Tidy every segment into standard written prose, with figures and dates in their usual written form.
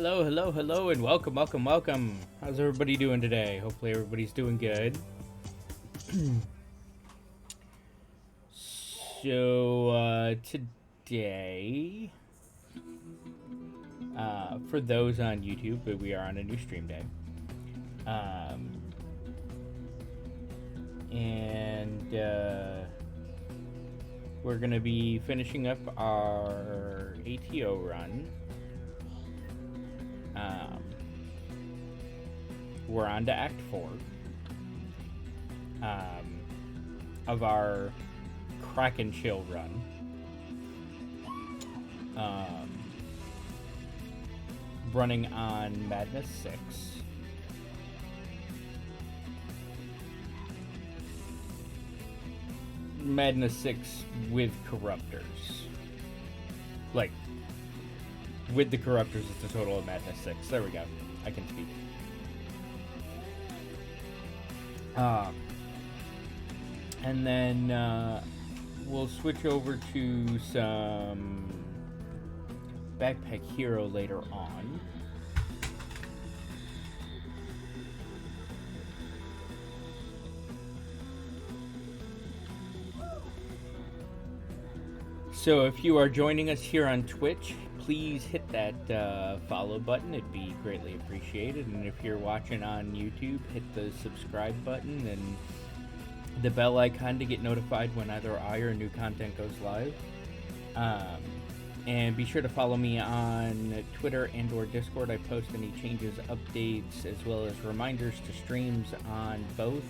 Hello, hello, hello, and welcome, welcome, welcome. How's everybody doing today? Hopefully everybody's doing good. Today, for those on YouTube, but we are on a new stream day. We're going to be finishing up our ATO run. We're on to Act 4 of our Kraken Chill run. Running on Magnus 6. Madness 6 with Corruptors. Like, with the Corruptors, it's a total of Madness 6. There we go. I can speak. And then we'll switch over to some Backpack Hero later on. So if you are joining us here on Twitch, please hit that follow button. It'd be greatly appreciated. And if you're watching on YouTube, hit the subscribe button and the bell icon to get notified when either I or new content goes live. And be sure to follow me on Twitter and or Discord. I post any changes, updates, as well as reminders to streams on both.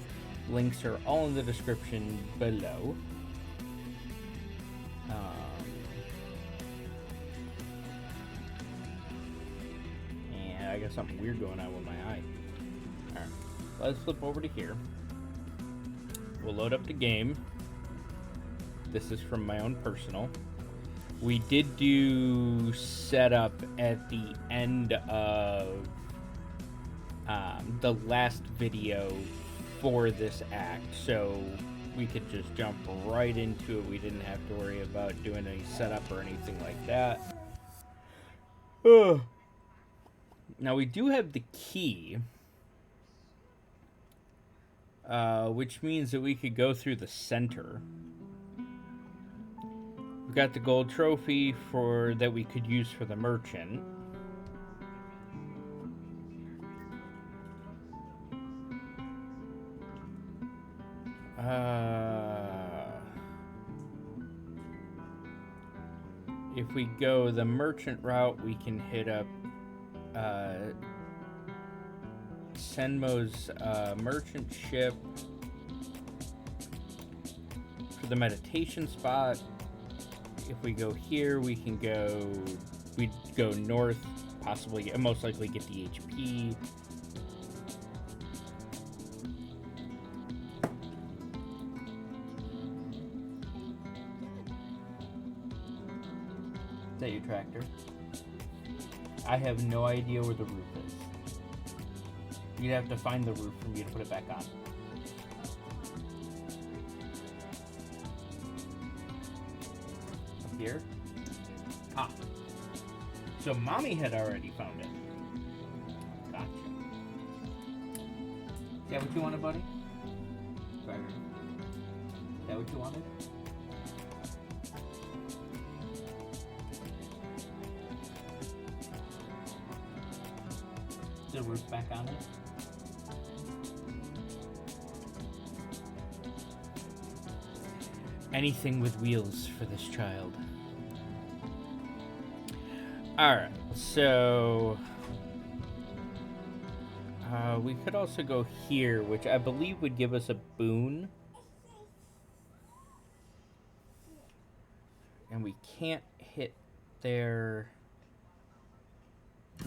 Links are all in the description below. And I got something weird going on with my eye. Alright, let's flip over to here. We'll load up the game. This is from my own personal. We did do setup at the end of the last video for this act, so we could just jump right into it. We didn't have to worry about doing any setup or anything like that. Now we do have the key, which means that we could go through the center. We've got the gold trophy that we could use for the merchant. If we go the merchant route, we can hit up Senmo's merchant ship for the meditation spot. If we go here, we'd go north, possibly, most likely get the HP. Is that your tractor? I have no idea where the roof is. You'd have to find the roof for me to put it back on. Here. Ah. So Mommy had already found it. Gotcha. Is that what you wanted, buddy? Sorry. Is that what you wanted? Is the roof back on it? Anything with wheels for this child. Alright, so we could also go here, which I believe would give us a boon. And we can't hit there.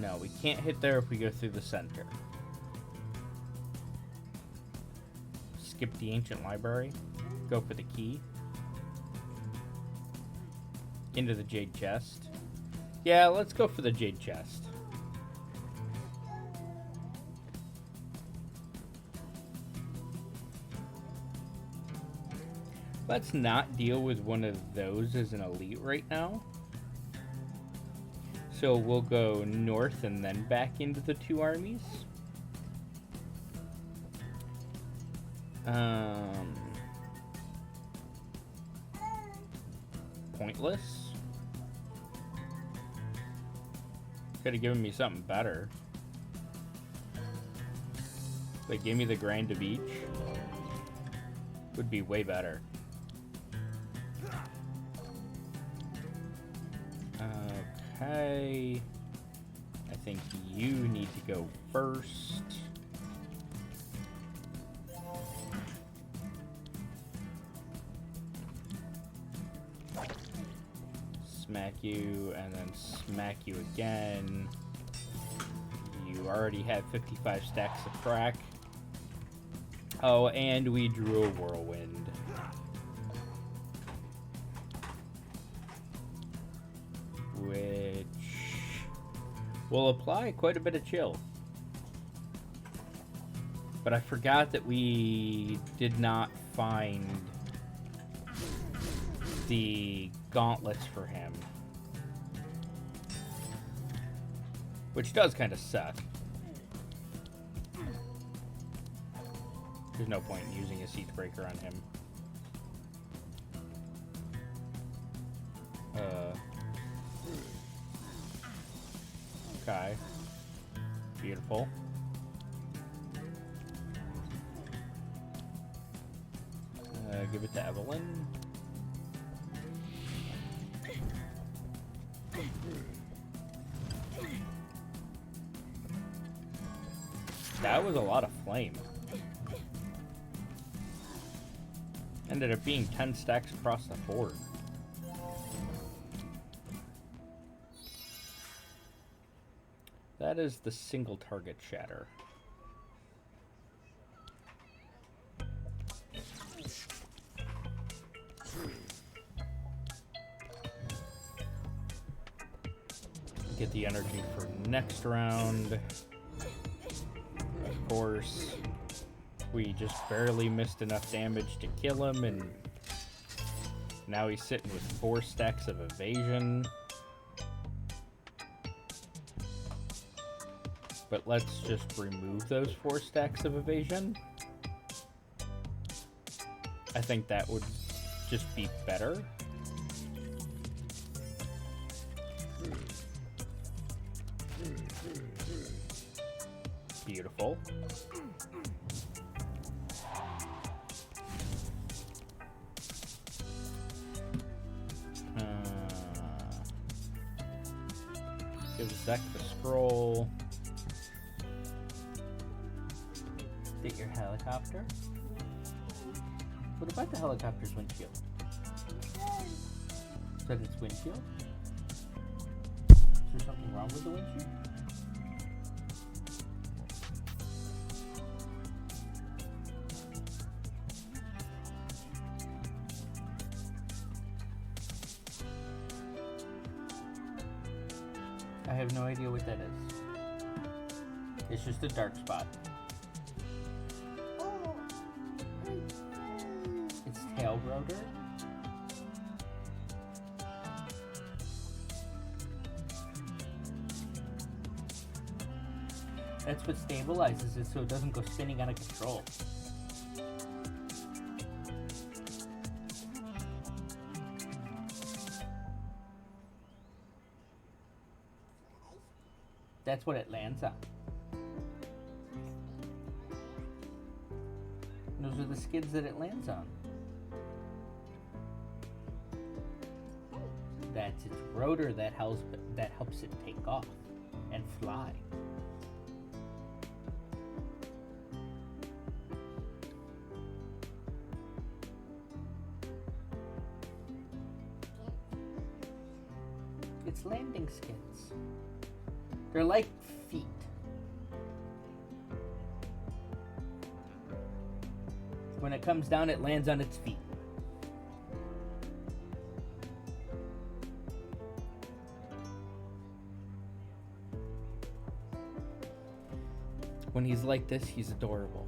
No, we can't hit there if we go through the center. Skip the ancient library. Go for the key. Into the jade chest. Yeah, let's go for the jade chest. Let's not deal with one of those as an elite right now. So we'll go north and then back into the two armies. Pointless. Could have given me something better. They gave me the Grand of each. Would be way better. Okay. I think you need to go first. Smack you, and then smack you again. You already have 55 stacks of crack. Oh, and we drew a whirlwind. Which will apply quite a bit of chill. But I forgot that we did not find the gauntlets for him. Which does kind of suck. There's no point in using a siege breaker on him. Okay. Beautiful. Give it to Evelyn. That was a lot of flame. Ended up being 10 stacks across the board. That is the single target shatter. Get the energy for next round. Of course, we just barely missed enough damage to kill him, and now he's sitting with 4 stacks of evasion. But let's just remove those 4 stacks of evasion. I think that would just be better. Beautiful. Give Zek the scroll. Get your helicopter. What about the helicopter's windshield? Is that its windshield? Is there something wrong with the windshield? I have no idea what that is. It's just a dark spot. It's tail rotor. That's what stabilizes it so it doesn't go spinning out of control. That's what it lands on. Those are the skids that it lands on. That's its rotor that helps it take off and fly. It's landing skids. They're like feet. When it comes down, it lands on its feet. When he's like this, he's adorable.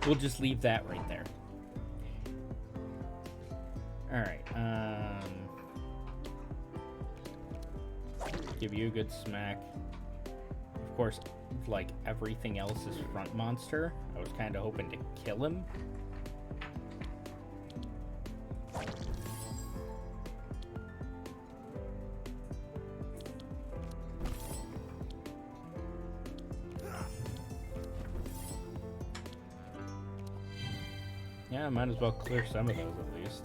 We'll just leave that right there. Alright, give you a good smack. Of course, like everything else is front monster. I was kind of hoping to kill him. Yeah, might as well clear some of those at least.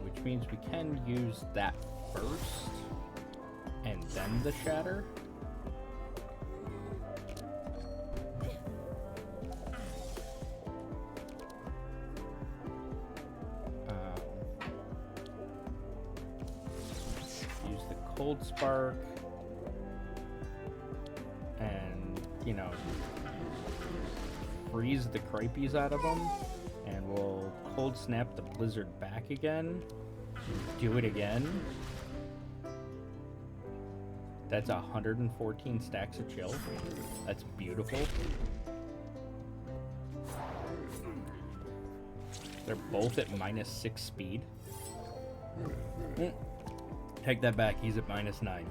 Which means we can use that first, and then the shatter. Use the cold spark, and you know, freeze the creepies out of them, and we'll cold snap the blizzard back again. Do it again. That's 114 stacks of chill. That's beautiful. They're both at -6 speed. Take that back, he's at -9.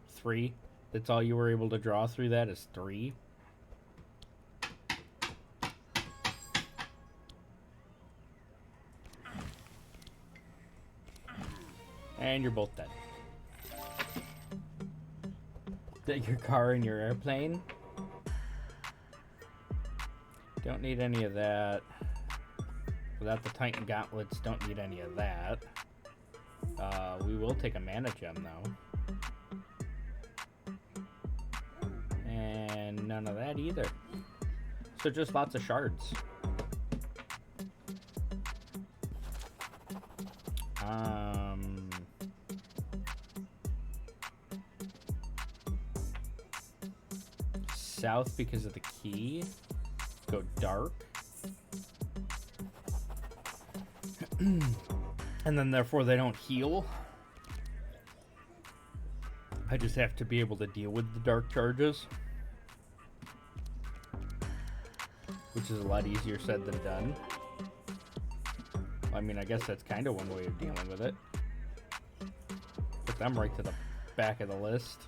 Three. That's all you were able to draw through that is 3. And you're both dead. Take your car and your airplane. Don't need any of that. Without the Titan gauntlets, don't need any of that. We will take a mana gem though. And none of that either. So just lots of shards. South because of the key. Go dark. And then therefore they don't heal. I just have to be able to deal with the dark charges. Which is a lot easier said than done. I mean, I guess that's kind of one way of dealing with it. Put them right to the back of the list.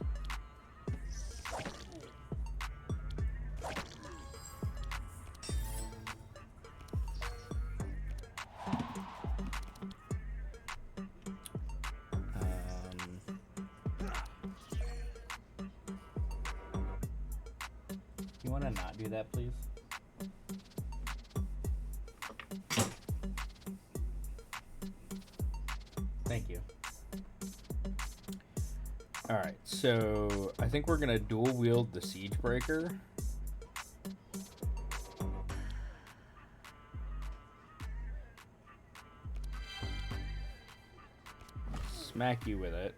You want to not do that, please? Thank you. Alright, so I think we're going to dual wield the Siege Breaker. Smack you with it.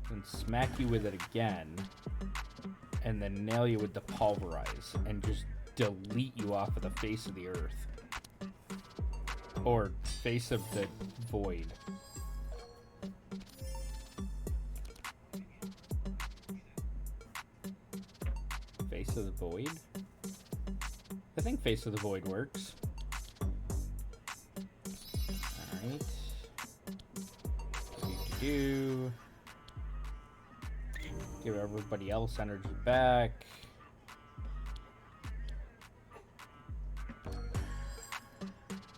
And smack you with it again. And then nail you with the Pulverize. And just delete you off of the face of the earth. Or face of the void. Face of the void? I think face of the void works. Alright. Do. Give everybody else energy back.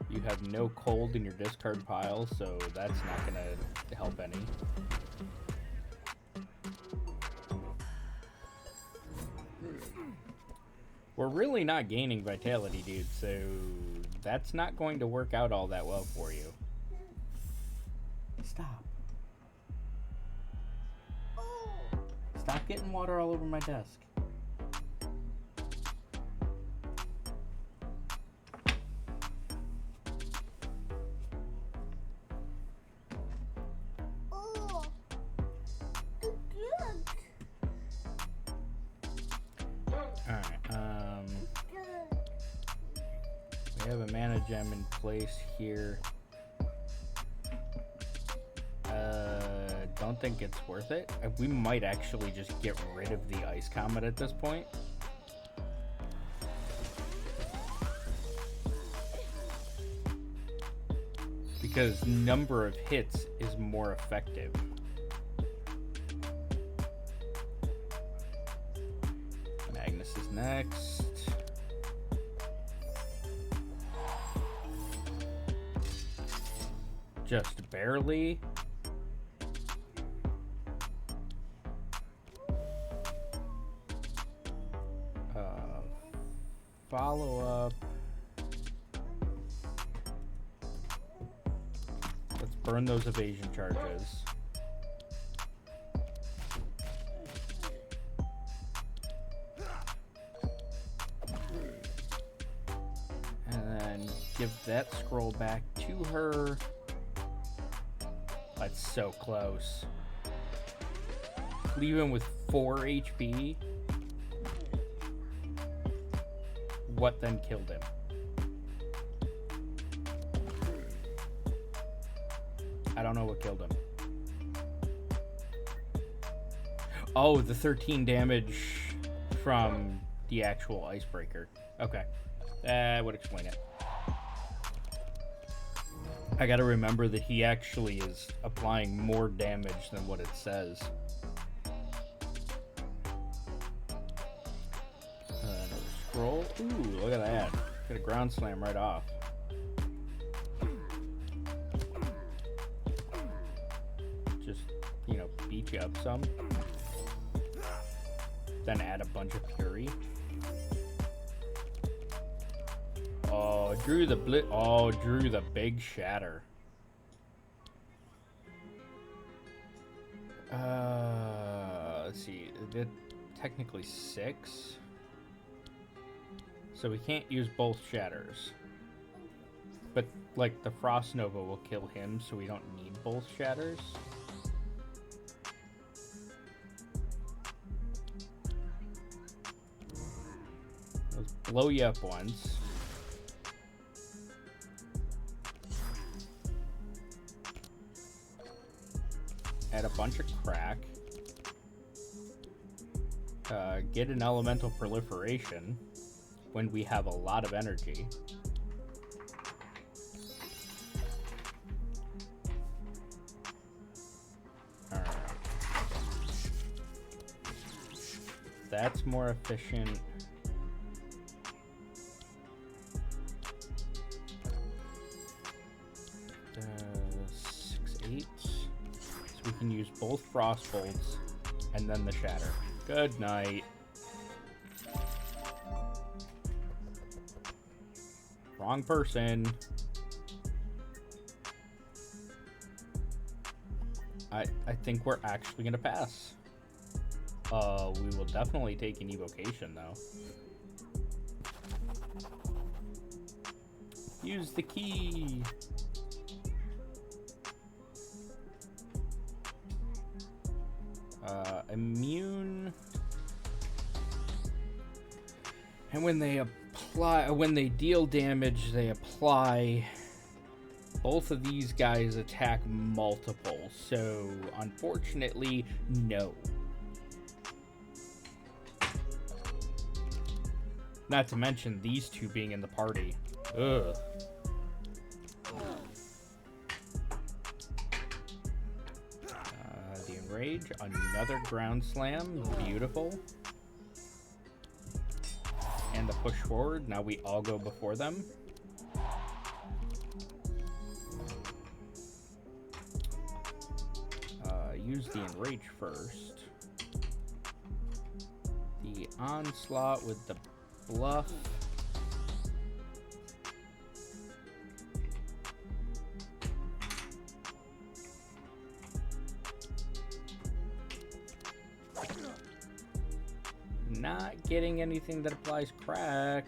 You have no cold in your discard pile, so that's not gonna help any. We're really not gaining vitality, dude, so that's not going to work out all that well for you. Stop. Stop getting water all over my desk. have a mana gem in place here. Don't think it's worth it. We might actually just get rid of the Ice Comet at this point. Because number of hits is more effective. Magnus is next. Just barely. Follow up. Let's burn those evasion charges. And then give that scroll back to her. That's so close. Leave him with 4 HP. What then killed him? I don't know what killed him. Oh, the 13 damage from the actual icebreaker. Okay. That would explain it. I gotta remember that he actually is applying more damage than what it says. Scroll. Ooh, look at that. Get a ground slam right off. Just, you know, beat you up some. Then add a bunch of fury. Oh, drew the drew the big shatter. Let's see. It did technically 6. So we can't use both shatters. But, like, the Frost Nova will kill him, so we don't need both shatters. Let's blow you up once. Add a bunch of crack. Get an elemental proliferation when we have a lot of energy. Alright. That's more efficient. Six, 8. So we can use both frost bolts and then the shatter. Good night. Wrong person. I think we're actually gonna pass. We will definitely take an evocation though. Use the key. Immune. And when they deal damage, they apply. Both of these guys attack multiple, so unfortunately, no. Not to mention these two being in the party. Ugh. The Enrage, another ground slam, beautiful. And the push forward, now we all go before them. Use the Enrage first. The Onslaught with the Bluff. Not getting anything that applies crack.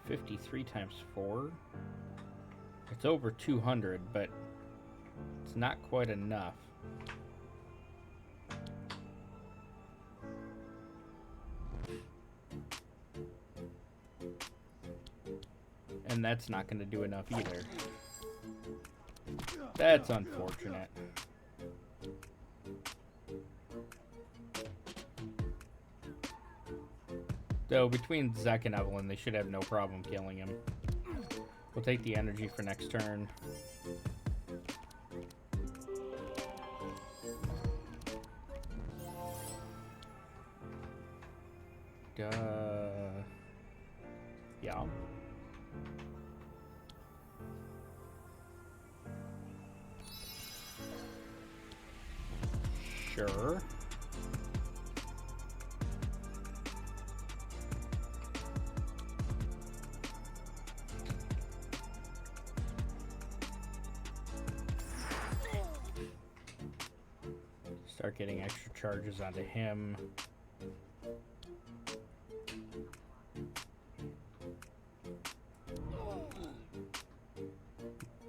53 times 4. It's over 200, but it's not quite enough. And that's not going to do enough either. That's unfortunate. Though, between Zek and Evelyn, they should have no problem killing him. We'll take the energy for next turn. Yeah. Sure. Start getting extra charges onto him.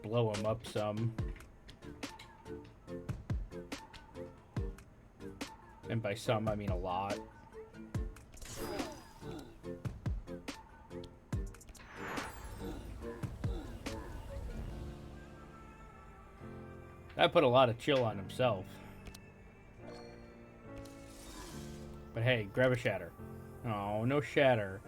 Blow him up some. And by some, I mean a lot. That put a lot of chill on himself. But hey, grab a shatter. Oh, no shatter.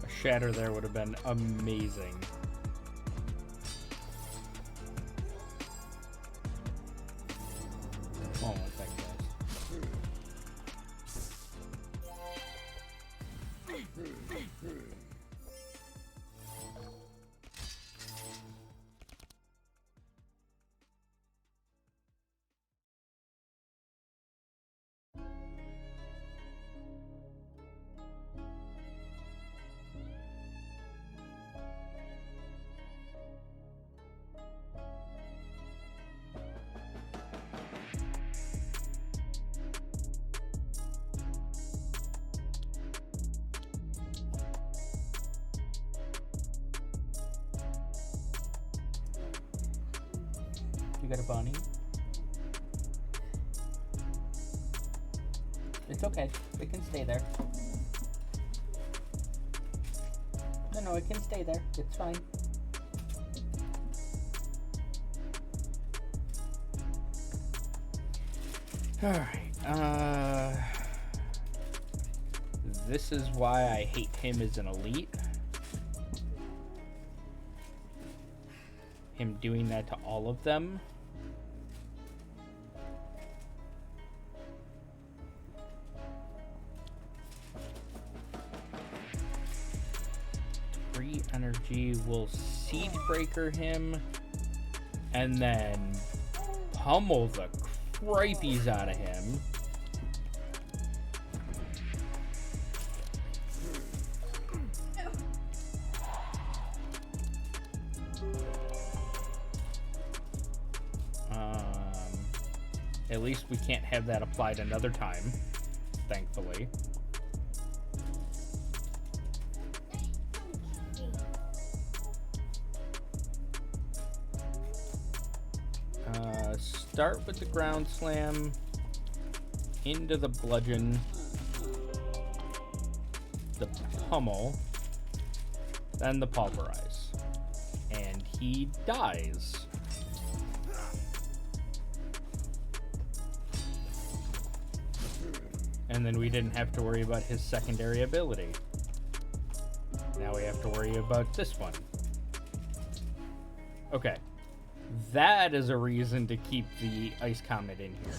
A shatter there would have been amazing. Oh, thank you. You got a bunny? It's okay. It can stay there. No, it can stay there. It's fine. Alright, this is why I hate him as an elite. Him doing that to all of them. Energy will Siege Breaker him and then pummel the cripies out of him. At least we can't have that applied another time, thankfully. Start with the ground slam into the bludgeon, the pummel, then the pulverize, and he dies. And then we didn't have to worry about his secondary ability. Now we have to worry about this one. Okay. That is a reason to keep the Ice Comet in here.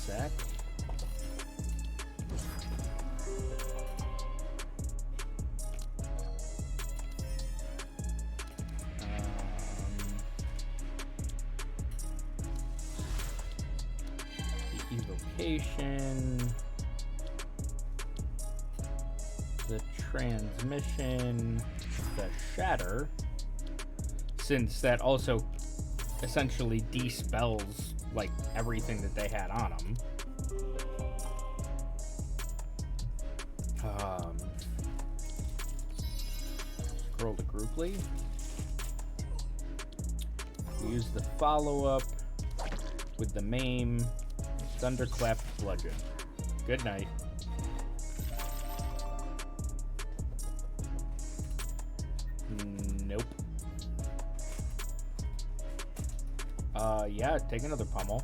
Zach. The transmission, the shatter, since that also essentially dispels like everything that they had on them. scroll to Grukli. Use the follow-up with the maim. Thunderclap Bludgeon. Good night. Nope. Yeah, take another pummel.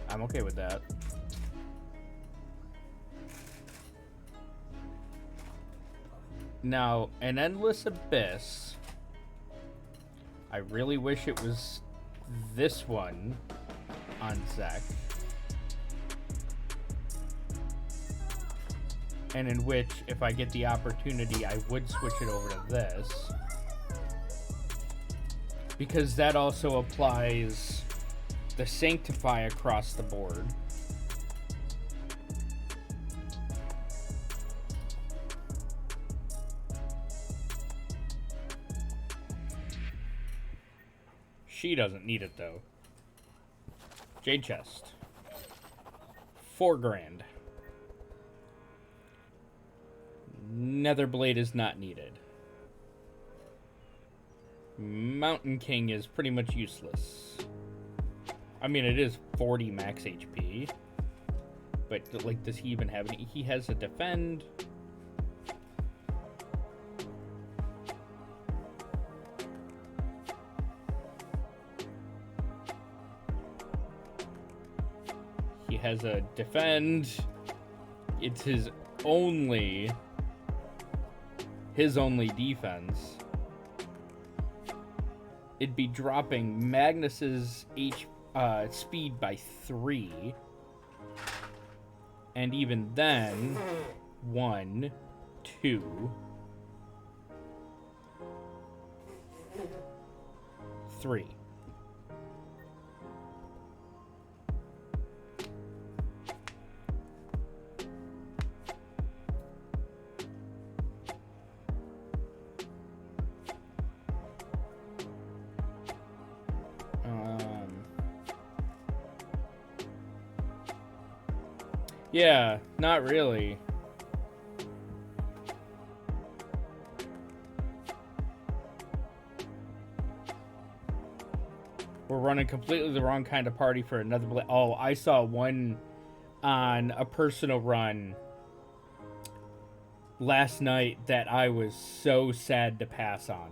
I'm okay with that. Now, an Endless Abyss. I really wish it was this one on Zek. And in which, if I get the opportunity, I would switch it over to this. Because that also applies the Sanctify across the board. She doesn't need it though. Jade chest. $4,000. Netherblade is not needed. Mountain King is pretty much useless. I mean, it is 40 max HP. But, like, does he even have any? He has a defend. He has a defend. It's his only defense. It'd be dropping Magnus's speed by 3. And even then, 1, 2, 3. Yeah, not really. We're running completely the wrong kind of party for another Oh, I saw one on a personal run last night that I was so sad to pass on.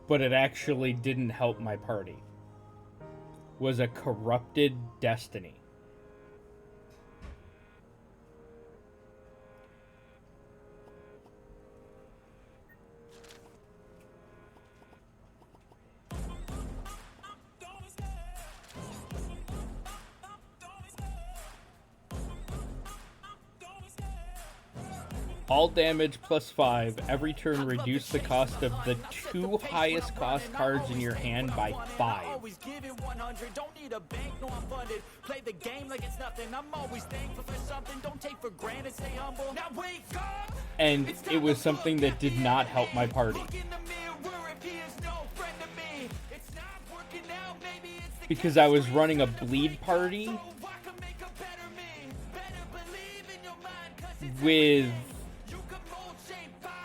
But it actually didn't help my party. Was a Corrupted Destiny. All damage plus 5. Every turn reduce the cost of the 2 highest cost cards in your hand by 5. Don't need a bank, no I'm funded. Play the game like it's nothing. I'm always thankful for something. Don't take for granted, stay humble. Now wake up. And it was something that did not help my party. Because I was running a bleed party with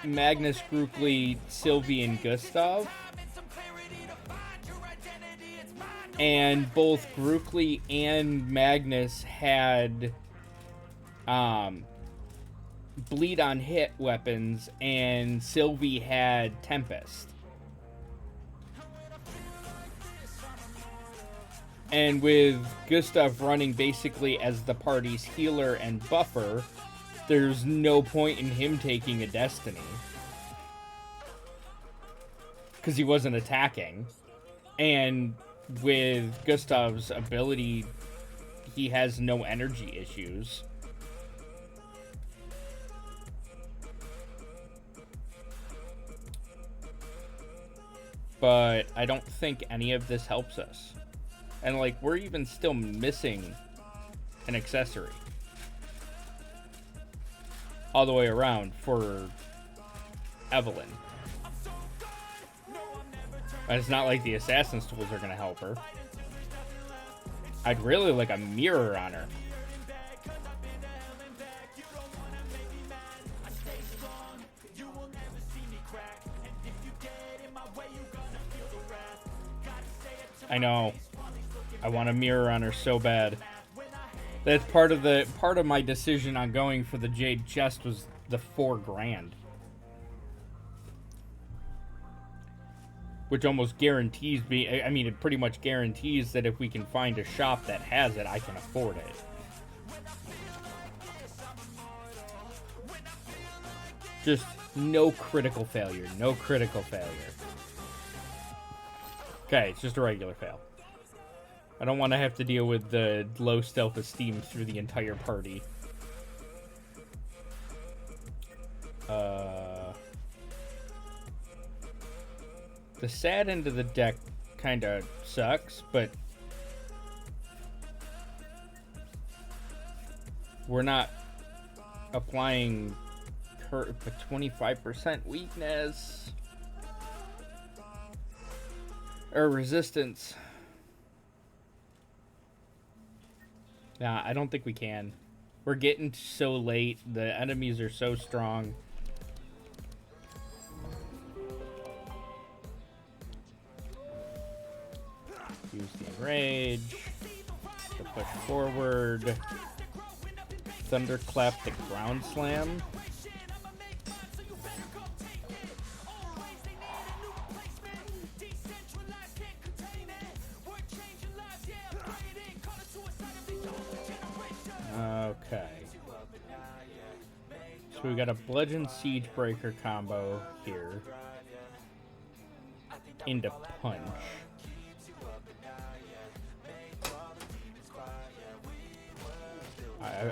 Magnus, Grukli, Sylvie, and Gustav. And both Grukli and Magnus had bleed on hit weapons, and Sylvie had Tempest. And with Gustav running basically as the party's healer and buffer, there's no point in him taking a Destiny. Because he wasn't attacking. And with Gustav's ability, he has no energy issues. But I don't think any of this helps us. And, like, we're even still missing an accessory. All the way around for Evelyn. And it's not like the Assassin's tools are going to help her. I'd really like a mirror on her. I know. I want a mirror on her so bad. That's part of my decision on going for the jade chest was the $4,000. Which almost guarantees me, I mean, it pretty much guarantees that if we can find a shop that has it, I can afford it. Just no critical failure. No critical failure. Okay, it's just a regular fail. I don't want to have to deal with the low self-esteem through the entire party. The sad end of the deck kind of sucks, but we're not applying a 25% weakness or resistance. Nah, I don't think we can. We're getting so late. The enemies are so strong. Use the enrage to push forward. Thunderclap the ground slam. Okay. So we got a Bludgeon Siege Breaker combo here. Into Punch.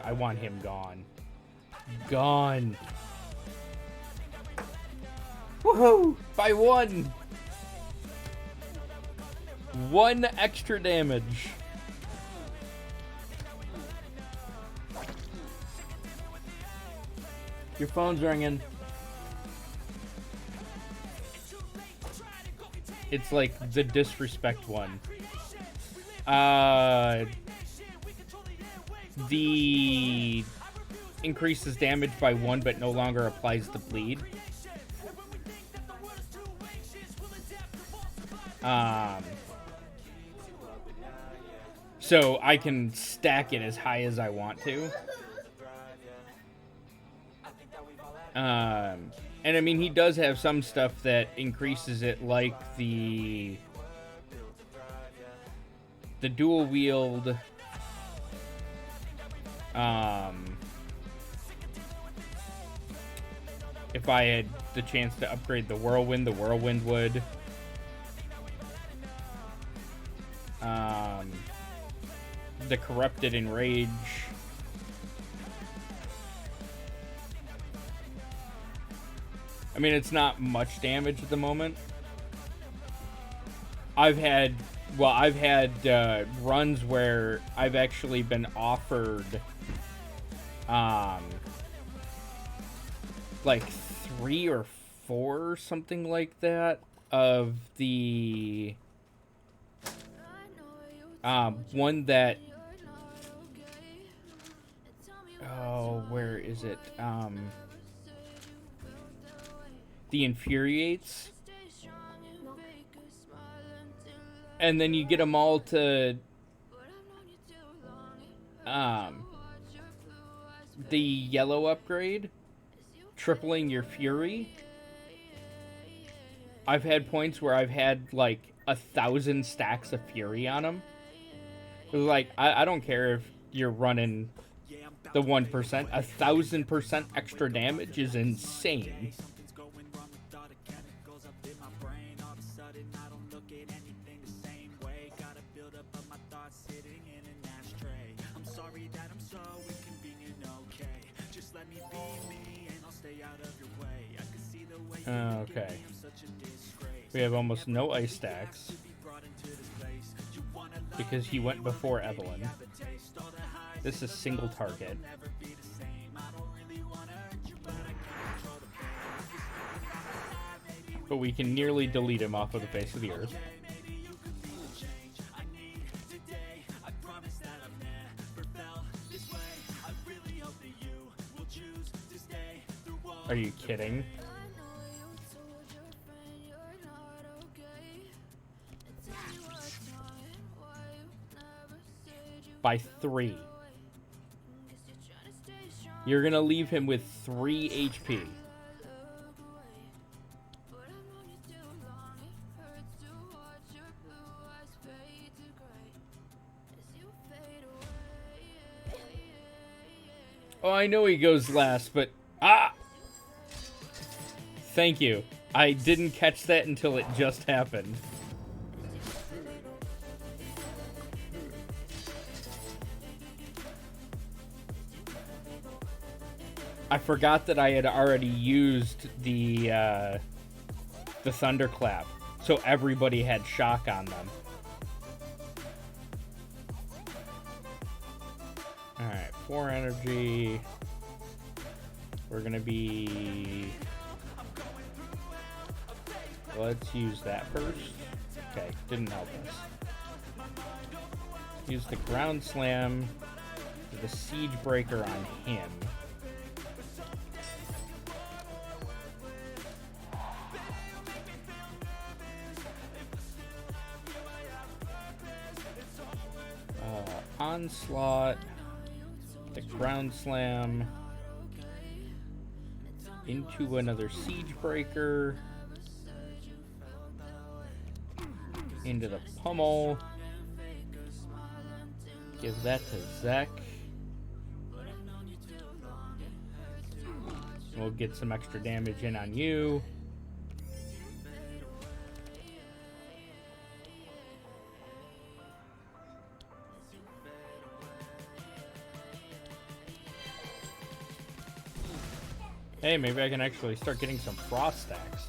I want him gone. Gone. Woohoo! By one! One extra damage. Your phone's ringing. It's like the disrespect one. The increases damage by 1 but no longer applies the bleed. So I can stack it as high as I want to. And I mean, he does have some stuff that increases it, like the dual wield. If I had the chance to upgrade the whirlwind would. The corrupted enrage. I mean, it's not much damage at the moment. I've had runs where I've actually been offered like 3 or 4 or something like that of the one that where is it? The Infuriates. And then you get them all to the yellow upgrade, tripling your fury. I've had points where I've had like 1,000 stacks of fury on them. Like, I don't care if you're running the 1%. 1,000% extra damage is insane. Okay. We have almost no ice stacks because he went before Evelyn. This is single target. But we can nearly delete him off of the face of the earth. Are you kidding? by 3. You're going to leave him with 3 HP. Oh, I know he goes last, but... Ah! Thank you. I didn't catch that until it just happened. I forgot that I had already used the thunderclap, so everybody had shock on them. Alright, 4 energy. We're gonna be... Let's use that first. Okay, didn't help us. Use the ground slam with the siege breaker on him. Onslaught, the ground slam into another siege breaker, into the pummel, give that to Zek. We'll get some extra damage in on you. Hey, maybe I can actually start getting some frost stacks.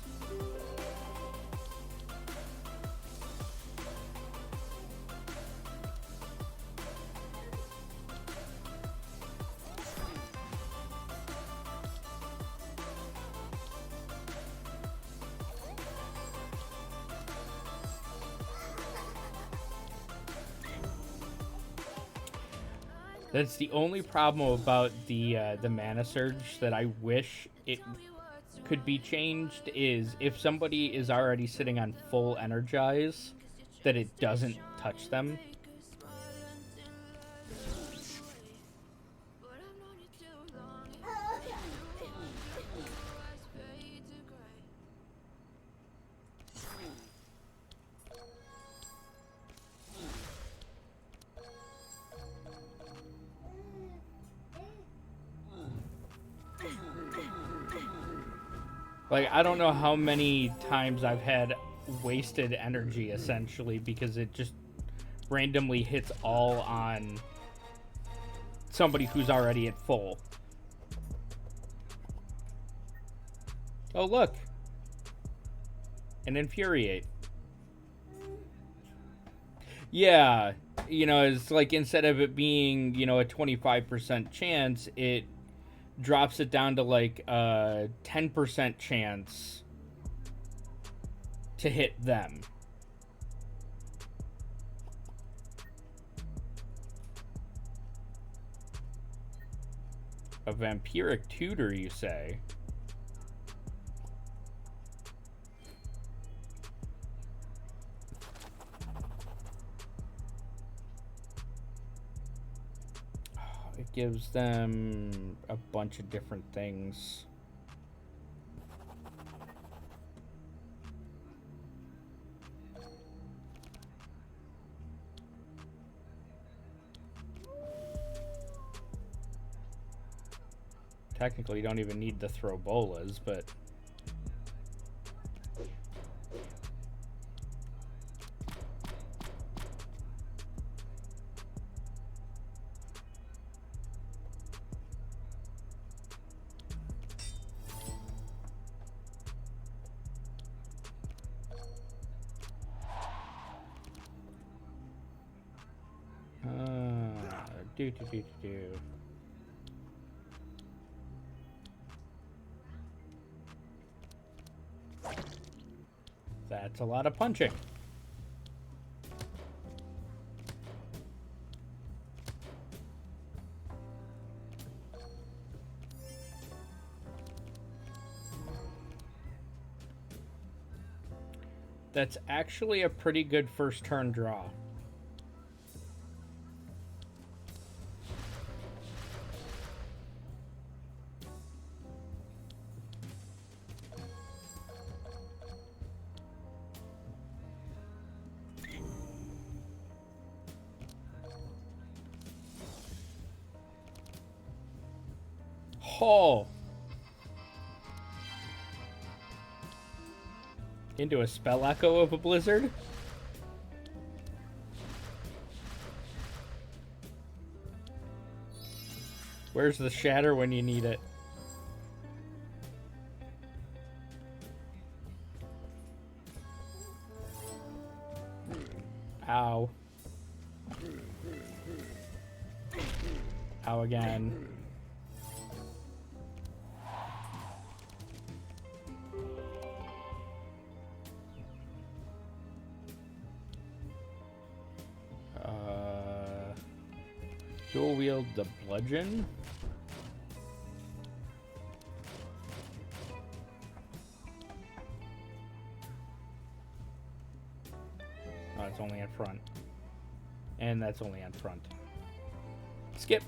That's the only problem about the mana surge that I wish it could be changed is if somebody is already sitting on full energize, that it doesn't touch them. Like, I don't know how many times I've had wasted energy, essentially, because it just randomly hits all on somebody who's already at full. Oh, look. An Infuriate. Yeah, you know, it's like instead of it being, you know, a 25% chance, it drops it down to like a 10% chance to hit them. A vampiric tutor, you say? It gives them a bunch of different things. Technically, you don't even need to throw bolas, but... do. That's a lot of punching. That's actually a pretty good first turn draw. Oh! Into a spell echo of a blizzard? Where's the shatter when you need it? Ow. Ow again. Dual wield the bludgeon. Oh, it's only in front. And that's only on front. Skip.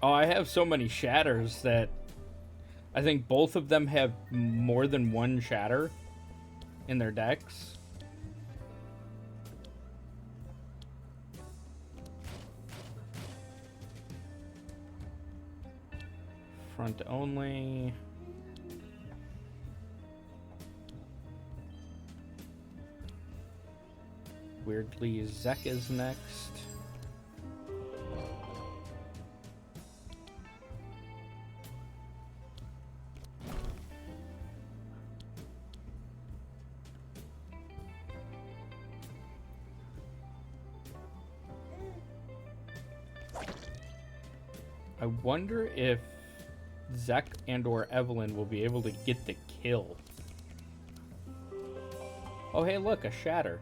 Oh, I have so many shatters that I think both of them have more than one shatter in their decks. Front only. Weirdly, Zek is next. I wonder if Zek and or Evelyn will be able to get the kill. Oh, hey, look, a shatter.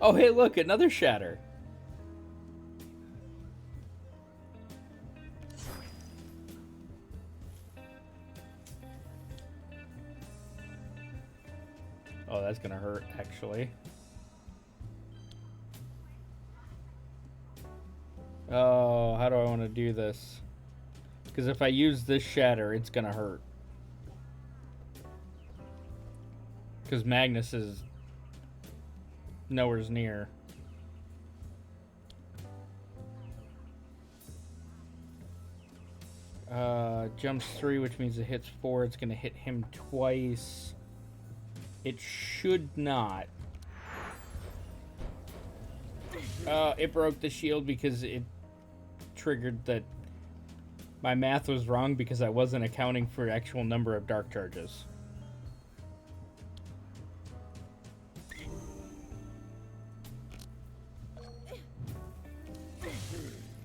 Oh, hey, look, another shatter. Oh, that's gonna hurt, actually. Oh, how do I want to do this? Because if I use this shatter, it's gonna hurt. Because Magnus is nowhere near. Jumps 3, which means it hits 4. It's gonna hit him twice. It should not. It broke the shield because it triggered that. My math was wrong because I wasn't accounting for actual number of dark charges.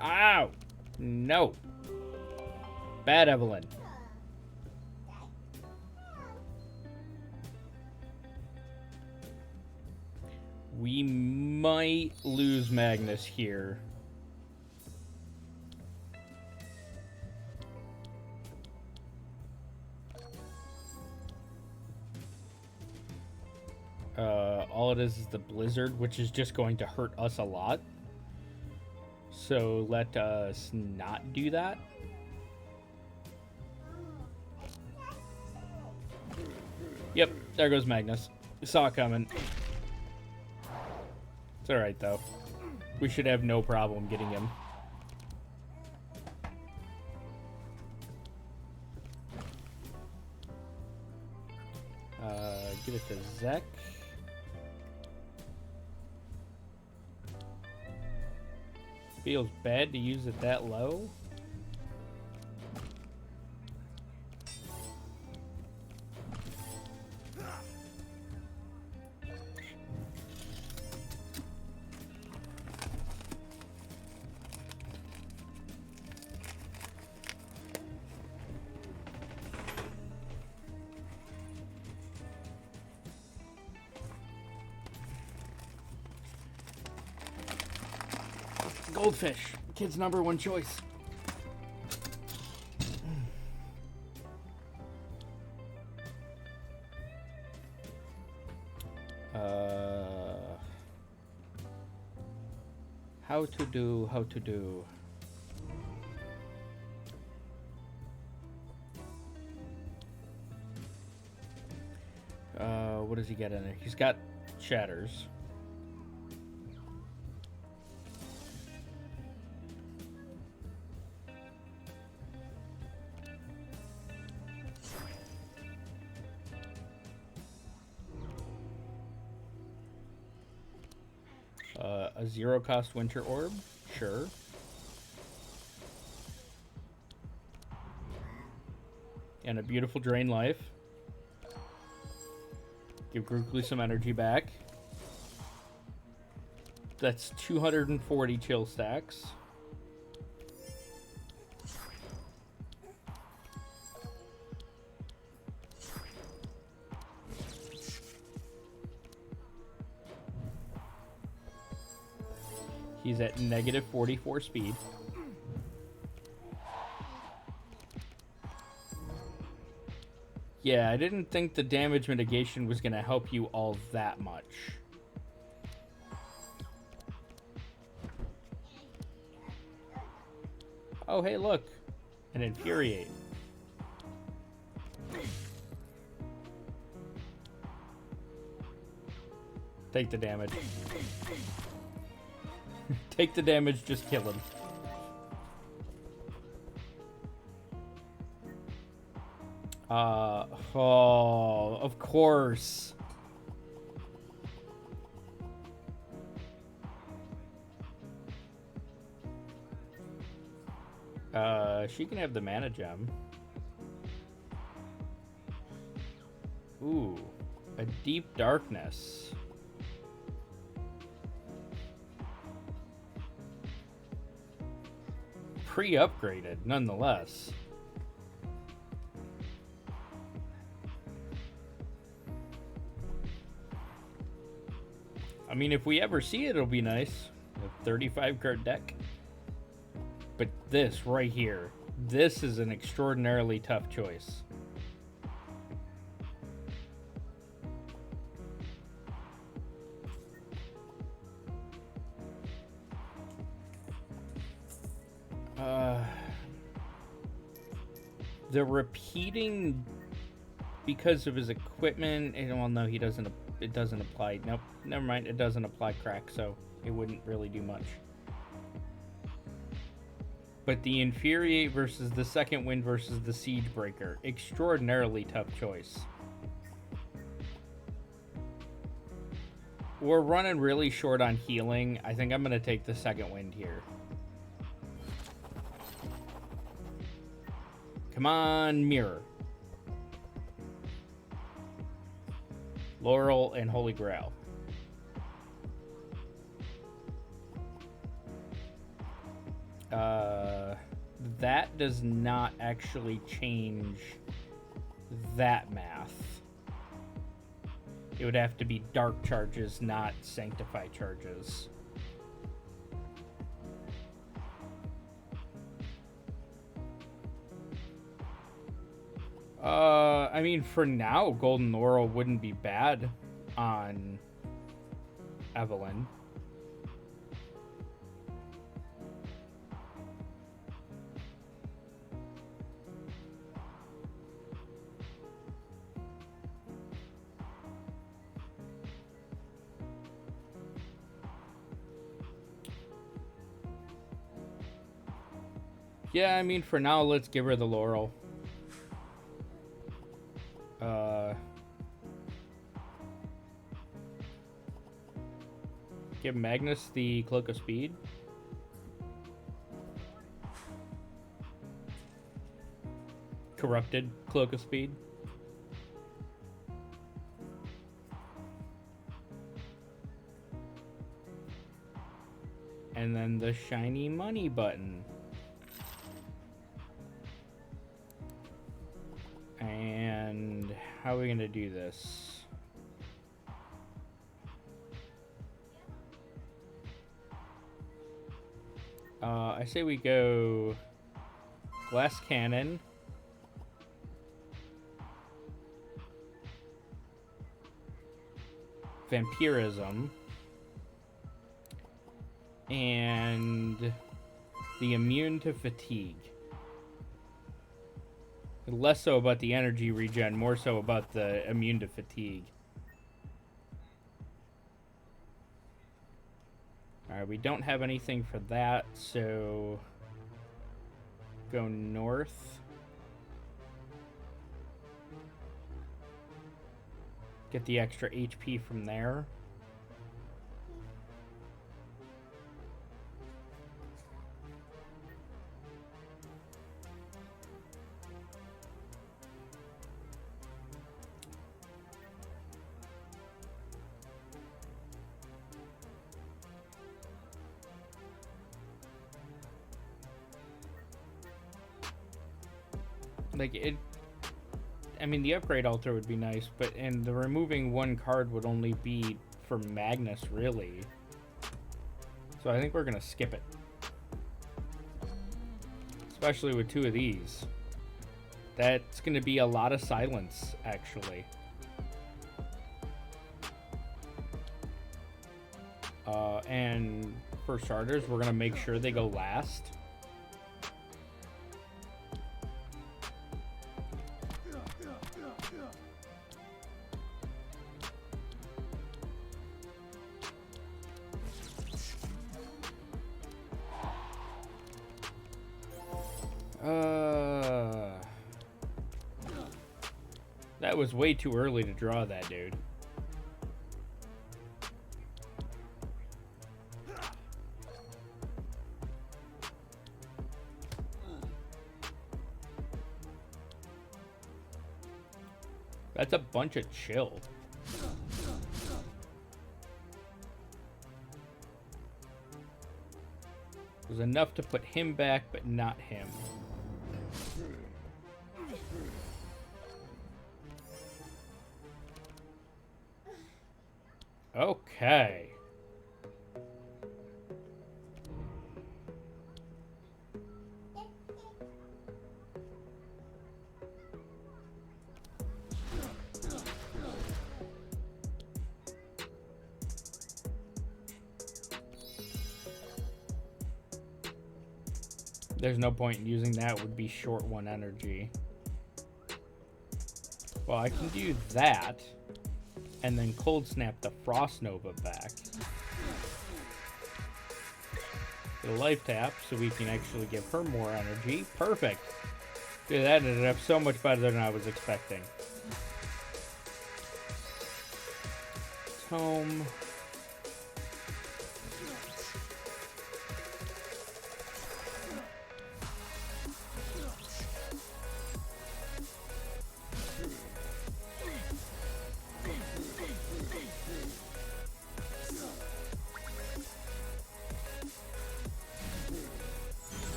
Ow! No. Bad Evelyn. We might lose Magnus here. All it is the blizzard, which is just going to hurt us a lot. So let us not do that. Yep, there goes Magnus. Saw it coming. It's alright, though. We should have no problem getting him. Give it to Zek. Feels bad to use it that low. Goldfish, kid's number one choice. How to do. What does he get in there? He's got shatters. A 0-cost winter orb, sure. And a beautiful drain life. Give Grukli some energy back. That's 240 chill stacks. He's at negative 44 speed. Yeah, I didn't think the damage mitigation was going to help you all that much. Oh, hey, look. An Infuriate. Take the damage. Take the damage, just kill him. Oh, of course. She can have the mana gem. Ooh, a deep darkness. Pre-upgraded, nonetheless. I mean, if we ever see it, it'll be nice. A 35-card deck. But this right here, this is an extraordinarily tough choice. The repeating because of his equipment, and well, no, he doesn't. It doesn't apply. Nope, never mind. It doesn't apply crack, so it wouldn't really do much. But the Infuriate versus the Second Wind versus the Siege Breaker, extraordinarily tough choice. We're running really short on healing. I think I'm gonna take the Second Wind here. Come on, Mirror. Laurel and Holy Grail. That does not actually change that math. It would have to be dark charges, not sanctify charges. I mean, for now, Golden Laurel wouldn't be bad on Evelyn. Yeah, I mean, for now, let's give her the Laurel. Give Magnus the Cloak of Speed. Corrupted Cloak of Speed. And then the shiny money button. And how are we going to do this? I say we go Glass Cannon, Vampirism, and the Immune to Fatigue. Less so about the energy regen, more so about the Immune to Fatigue. Alright, we don't have anything for that, so go north. Get the extra HP from there. Like it, I mean, the upgrade altar would be nice, and the removing one card would only be for Magnus, really. So I think we're gonna skip it, especially with 2 of these. That's gonna be a lot of silence, actually. And for starters, we're gonna make sure they go last. That was way too early to draw that, dude. That's a bunch of chill. It was enough to put him back, but not him. Okay. There's no point in using that, would be short 1 energy. Well, I can do that, and then cold snap the Frost Nova back. Get a life tap, so we can actually give her more energy. Perfect. Dude, that ended up so much better than I was expecting. Tome.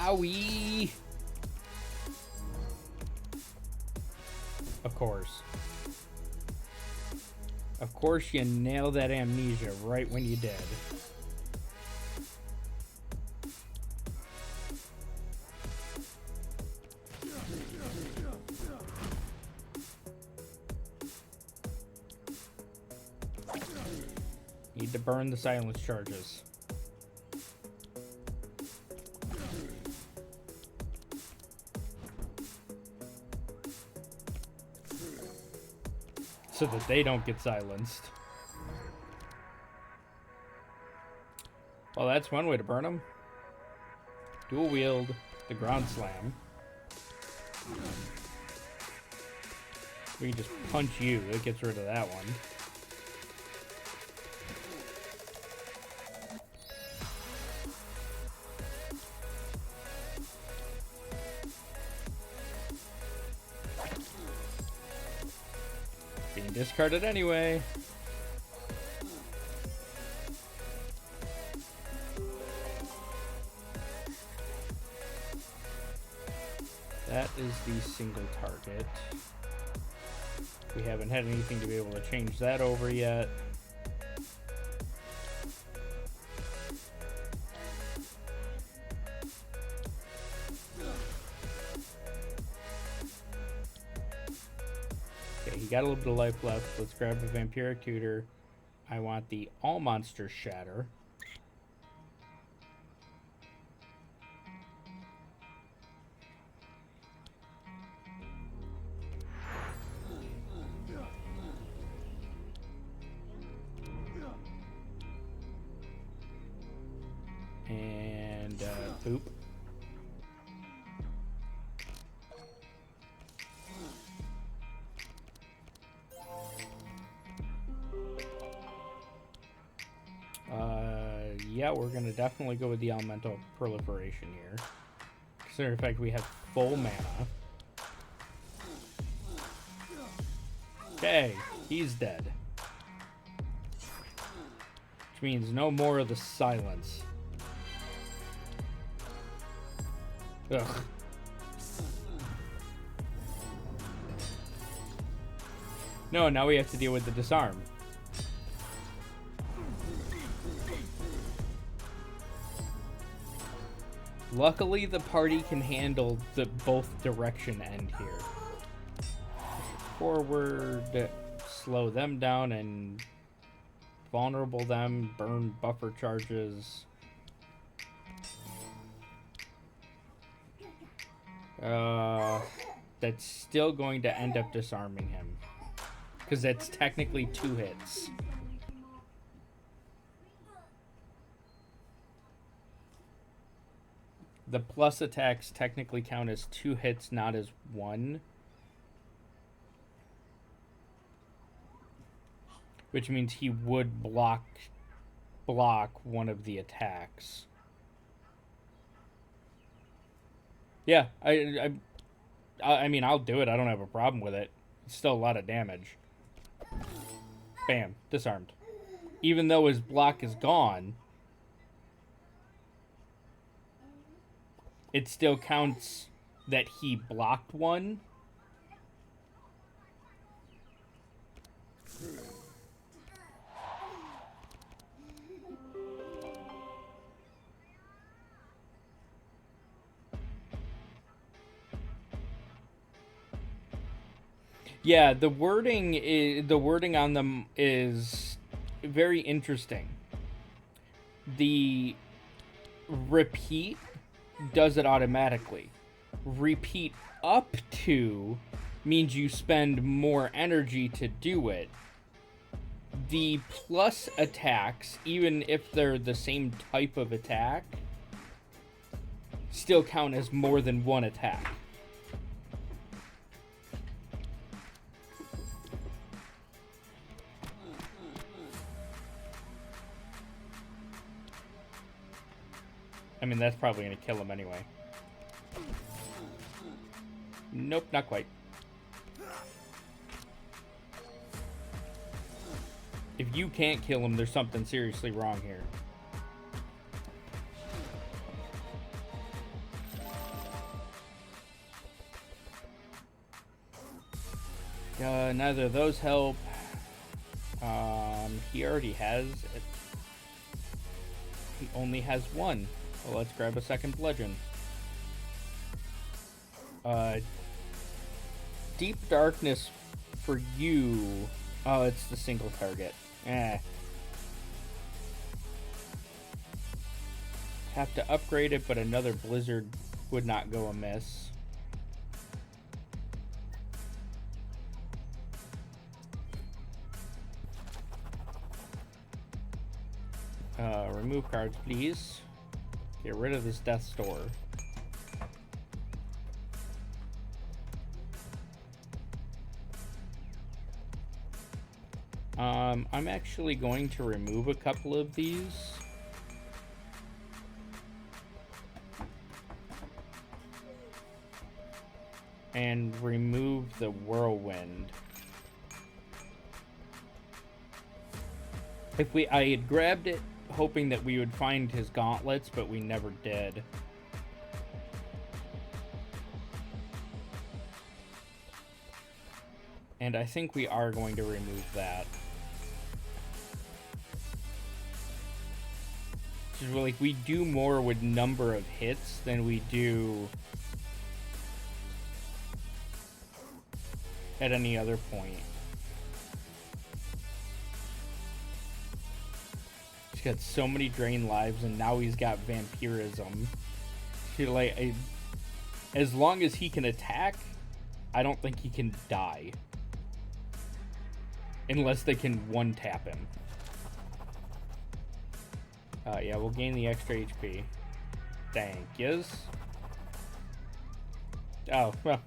Owie! Of course. Of course you nailed that amnesia right when you did. Need to burn the silence charges. So that they don't get silenced. Well, that's one way to burn them. Dual wield the ground slam. We can just punch you. It gets rid of that one. Being discarded anyway. That is the single target. We haven't had anything to be able to change that over yet. Okay, he got a little bit of life left. Let's grab a Vampiric Tutor. I want the All Monsters Shatter. poop. Yeah, we're gonna definitely go with the elemental proliferation here. Considering the fact we have full mana. Okay, he's dead. Which means no more of the silence. Ugh. No, now we have to deal with the disarm. Luckily, the party can handle the both direction end here. Forward, slow them down, and vulnerable them, burn buffer charges. That's still going to end up disarming him. Because that's technically 2 hits. The plus attacks technically count as 2 hits, not as 1. Which means he would block one of the attacks. Yeah, I mean, I'll do it. I don't have a problem with it. It's still a lot of damage. Bam, disarmed. Even though his block is gone, it still counts that he blocked one. Yeah, the wording on them is very interesting. The repeat does it automatically. Repeat up to means you spend more energy to do it. The plus attacks, even if they're the same type of attack, still count as more than one attack. I mean, that's probably going to kill him anyway. Nope, not quite. If you can't kill him, there's something seriously wrong here. Neither of those help. He already has it. He only has one. Well, let's grab a second bludgeon. Deep darkness for you. Oh, it's the single target. Have to upgrade it, but another blizzard would not go amiss. Remove cards, please. Get rid of this death store. I'm actually going to remove a couple of these. And remove the whirlwind. I had grabbed it hoping that we would find his gauntlets, but we never did. And I think we are going to remove that. Just like, we do more with number of hits than we do at any other point. He's got so many drain lives, and now he's got vampirism. Like, as long as he can attack, I don't think he can die. Unless they can one-tap him. Yeah, we'll gain the extra HP. Thank yous. Oh, well.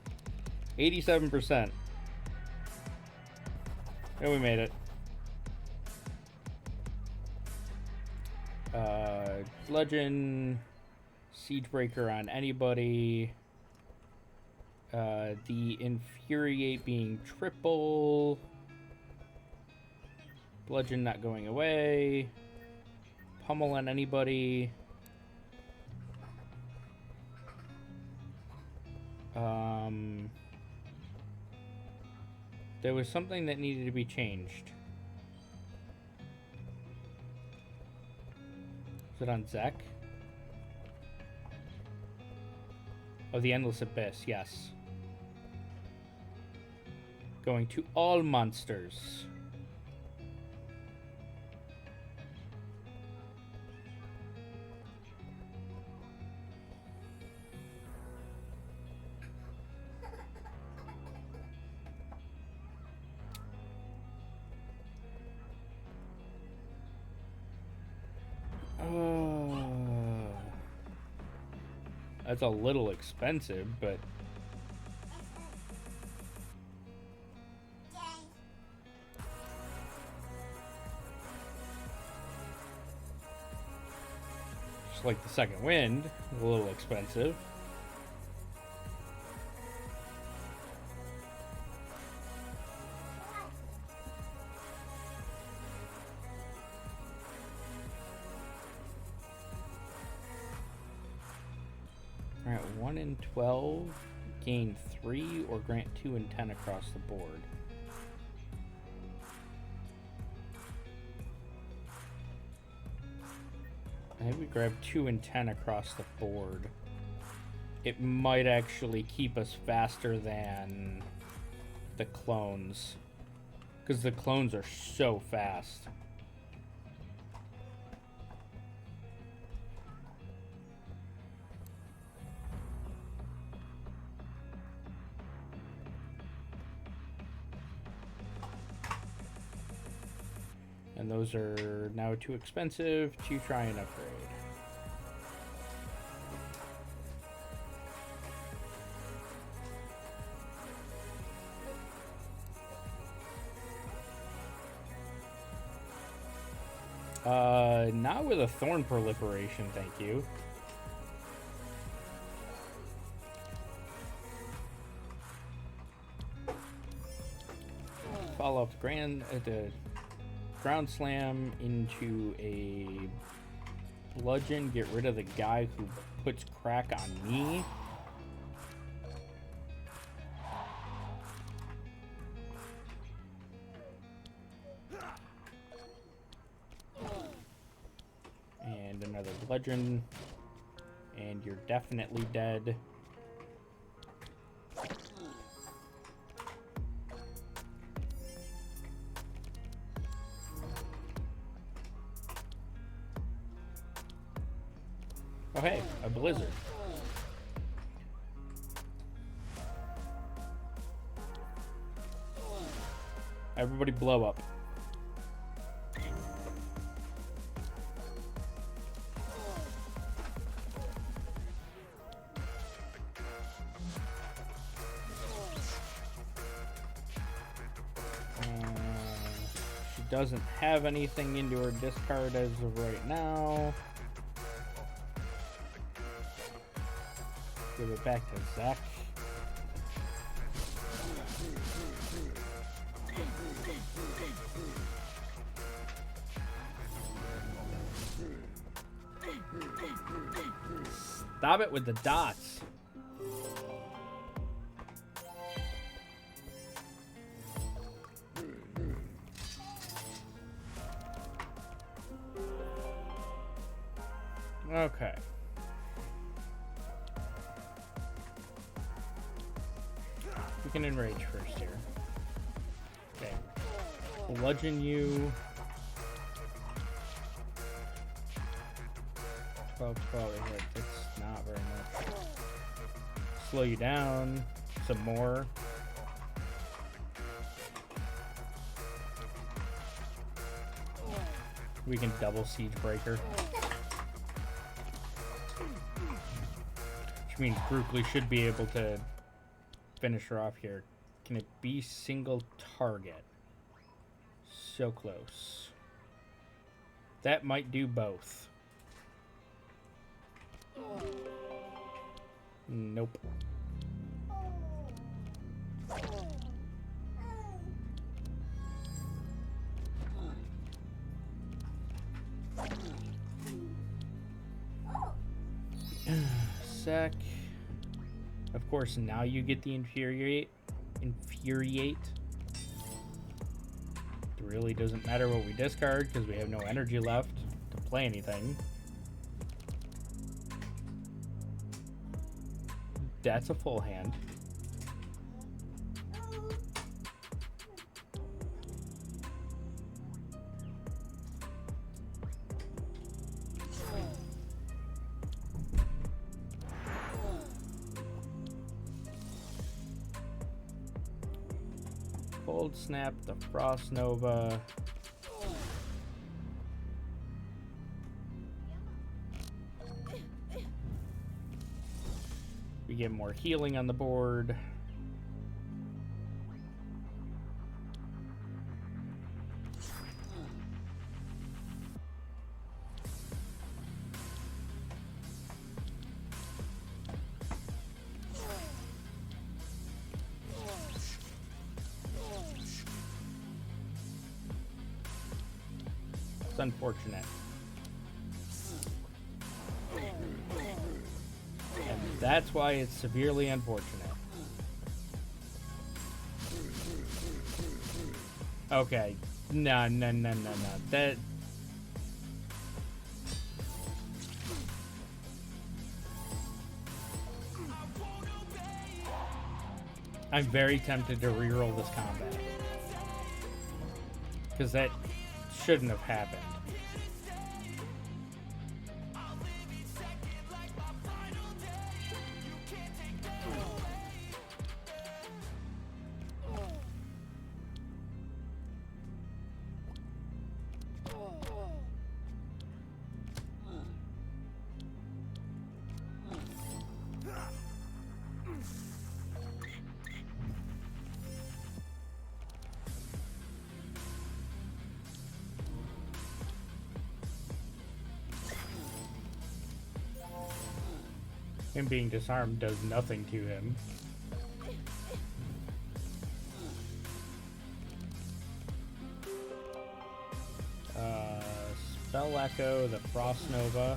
87%. And we made it. Bludgeon. Siegebreaker on anybody. The Infuriate being triple. Bludgeon not going away. Pummel on anybody. There was something that needed to be changed. Is it on Zek? Oh, the Endless Abyss, yes. Going to all monsters. That's a little expensive, but just like the second wind, a little expensive. Alright, 1 in 12, gain 3, or grant 2 in 10 across the board. I think we grab 2 in 10 across the board. It might actually keep us faster than the clones, because the clones are so fast. And those are now too expensive to try and upgrade. Not with a thorn proliferation, thank you. Follow up the ground slam into a bludgeon. Get rid of the guy who puts crack on me. And another bludgeon. And you're definitely dead. Oh hey, a blizzard. Everybody blow up. She doesn't have anything into her discard as of right now. Give it back to Zach. Stop it with the dots. Okay. We can enrage first here. Okay. Bludgeon you. 12 hit. It's not very much. Slow you down some more. We can double siege breaker. means Grukli should be able to finish her off here. Can it be single target? So close. That might do both. Nope. Sec. Of course, now you get the infuriate. It really doesn't matter what we discard because we have no energy left to play anything. That's a full hand. Cold Snap, the Frost Nova. We get more healing on the board. It's unfortunate. And that's why it's severely unfortunate. Okay. No. That... I'm very tempted to reroll this combat. Because that shouldn't have happened. Him being disarmed does nothing to him. Spell Echo, the Frost Nova.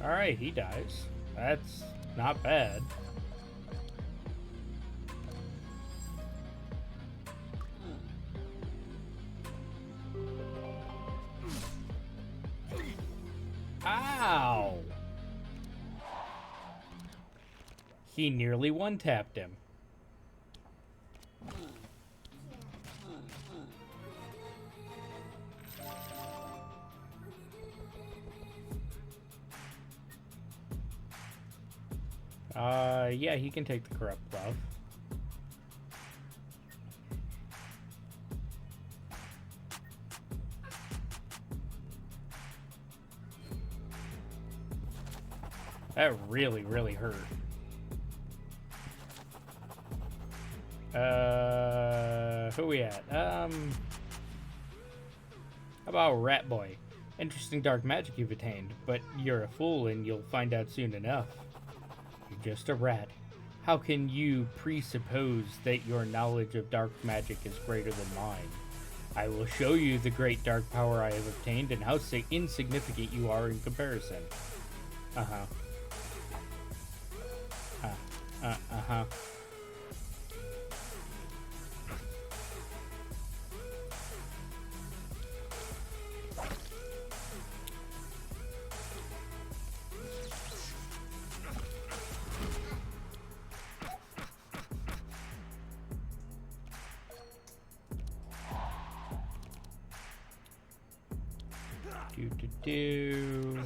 Alright, he dies. That's not bad. Ow! He nearly one-tapped him. Yeah, he can take the corrupt buff. That really, really hurt. Who we at? How about Rat Boy? Interesting dark magic you've attained, but you're a fool and you'll find out soon enough. You're just a rat. How can you presuppose that your knowledge of dark magic is greater than mine? I will show you the great dark power I have obtained and how insignificant you are in comparison. Uh-huh. Uh-huh. Do.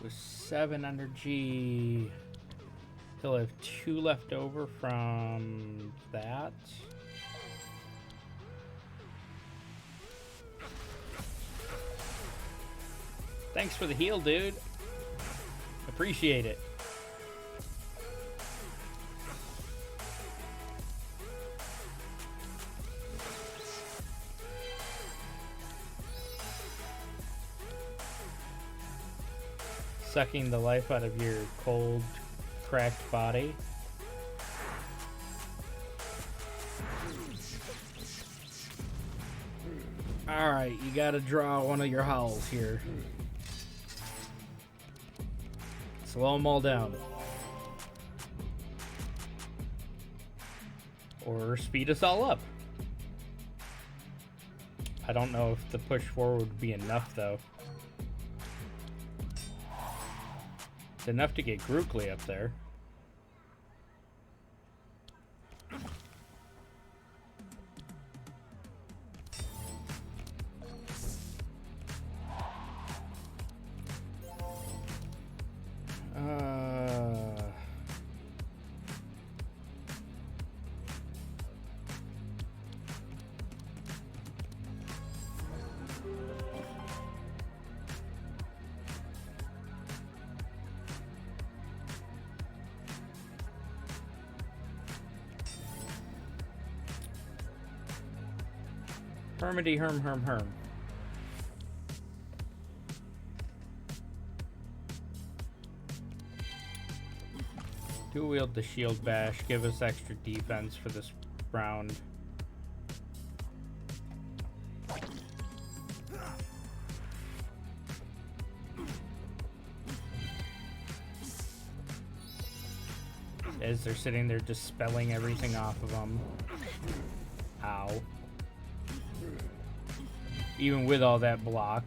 with 7 energy. He'll have 2 left over from that. Thanks for the heal, dude. Appreciate it. Sucking the life out of your cold, cracked body. Alright, you gotta draw one of your howls here. Slow them all down. Or speed us all up. I don't know if the push forward would be enough, though. It's enough to get Grukli up there. Hermity herm. Dual wield the shield bash, give us extra defense for this round. As they're sitting there dispelling everything off of them. Ow. Even with all that block.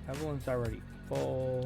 Evelyn's already full.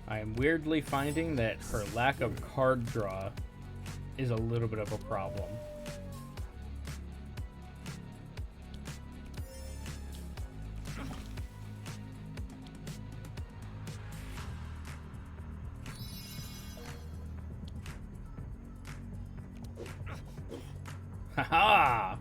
I am weirdly finding that her lack of card draw is a little bit of a problem. Haha!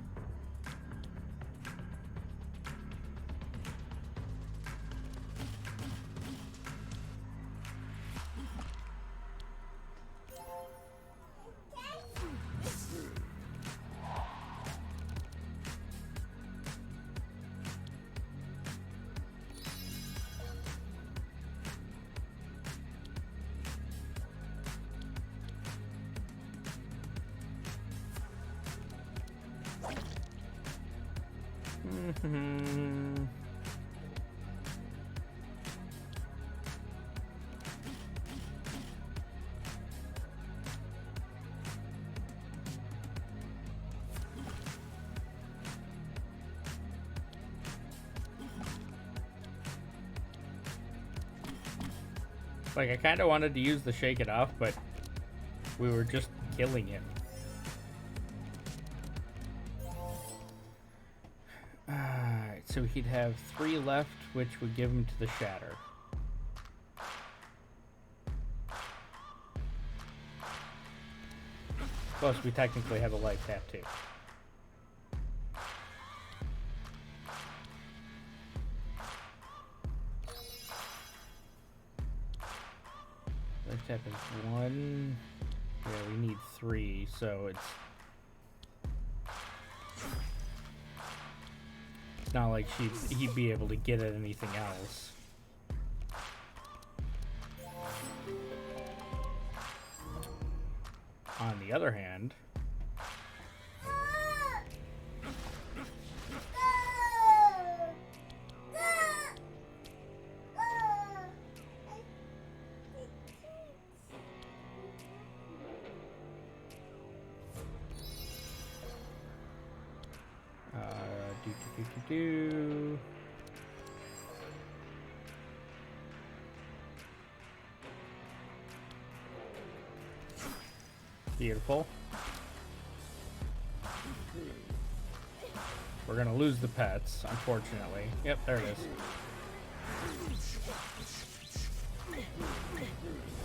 Like, I kind of wanted to use the shake it off, but we were just killing it. Alright, so he'd have 3 left, which would give him to the shatter. Plus, we technically have a life tap too. 3, so it's not like he'd be able to get at anything else. On the other hand, do. Beautiful. We're gonna lose the pets, unfortunately. Yep, there it is.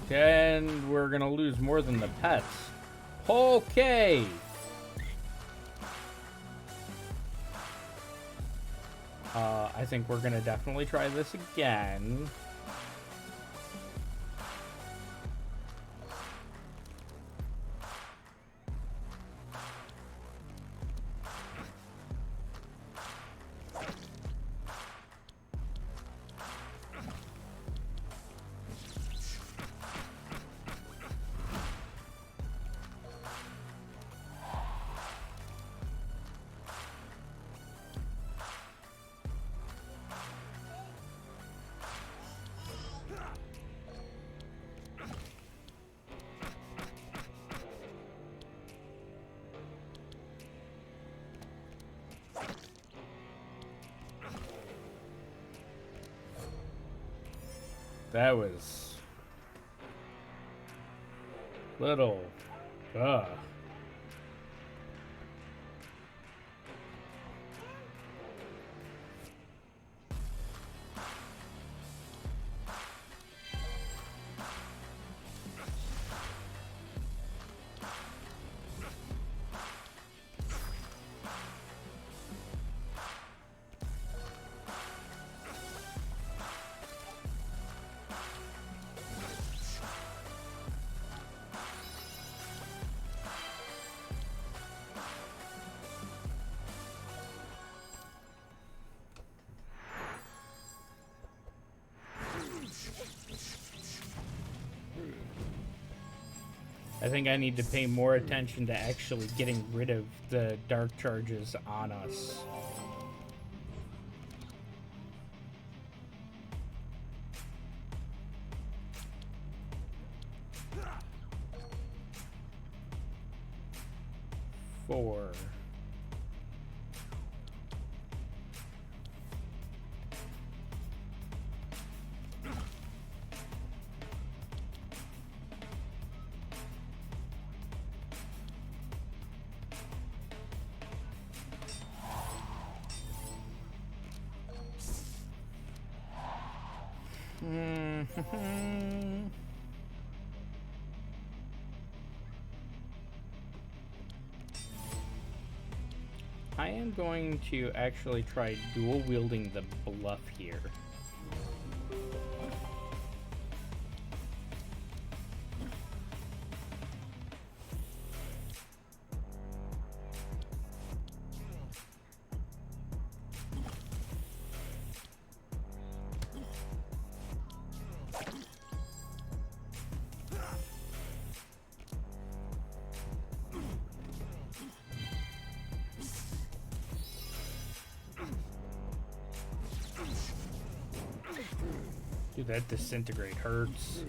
And we're gonna lose more than the pets. Okay. I think we're gonna definitely try this again. That was little. I think I need to pay more attention to actually getting rid of the dark charges on us. Four. I am going to actually try dual wielding the bluff here. Dude, that disintegrate hurts.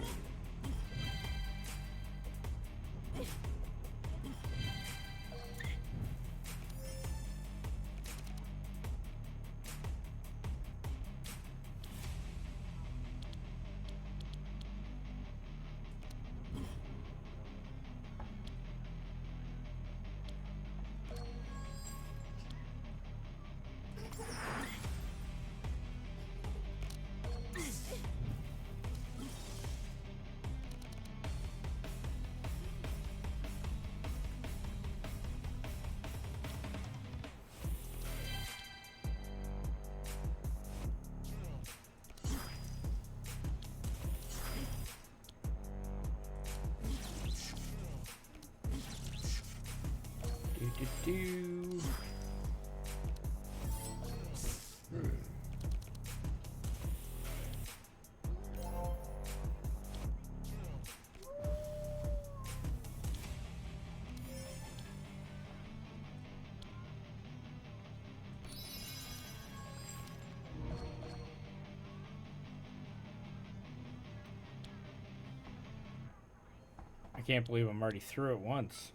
Do. I can't believe I'm already through it once.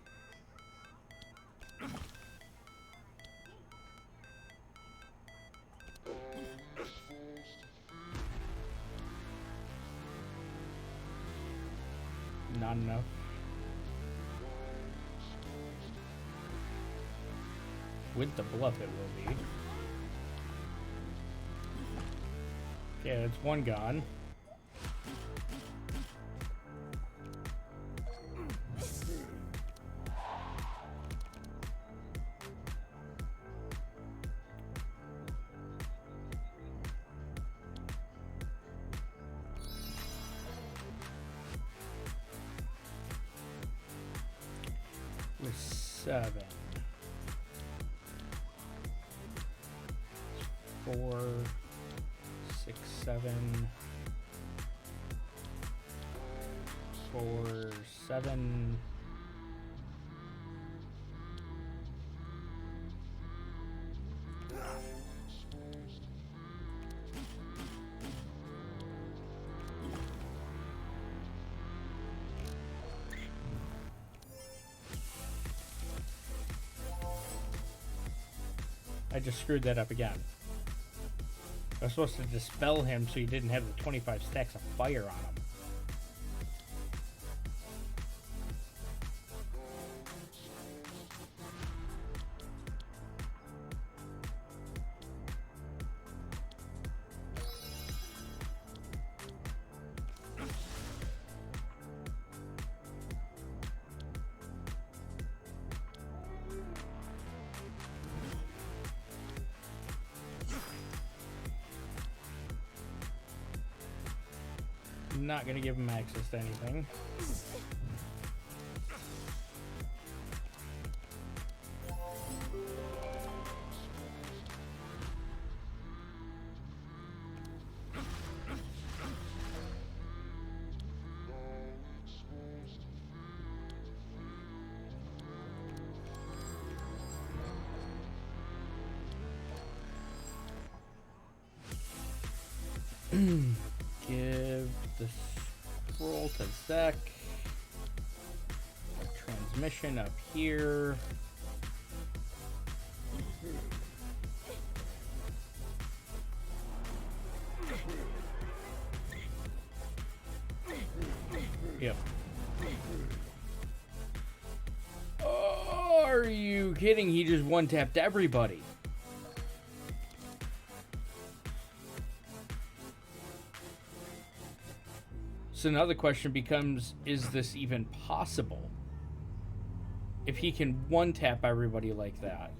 Not enough. With the bluff it will be. Okay, that's one gone. With 7. 4, 6, 7. 4, 7. I just screwed that up again. I was supposed to dispel him so he didn't have the 25 stacks of fire on him. Not gonna give him access to anything. Give the scroll to Zek. Transmission up here. Yep. Oh, are you kidding? He just one-tapped everybody. So now the question becomes, is this even possible? If he can one-tap everybody like that.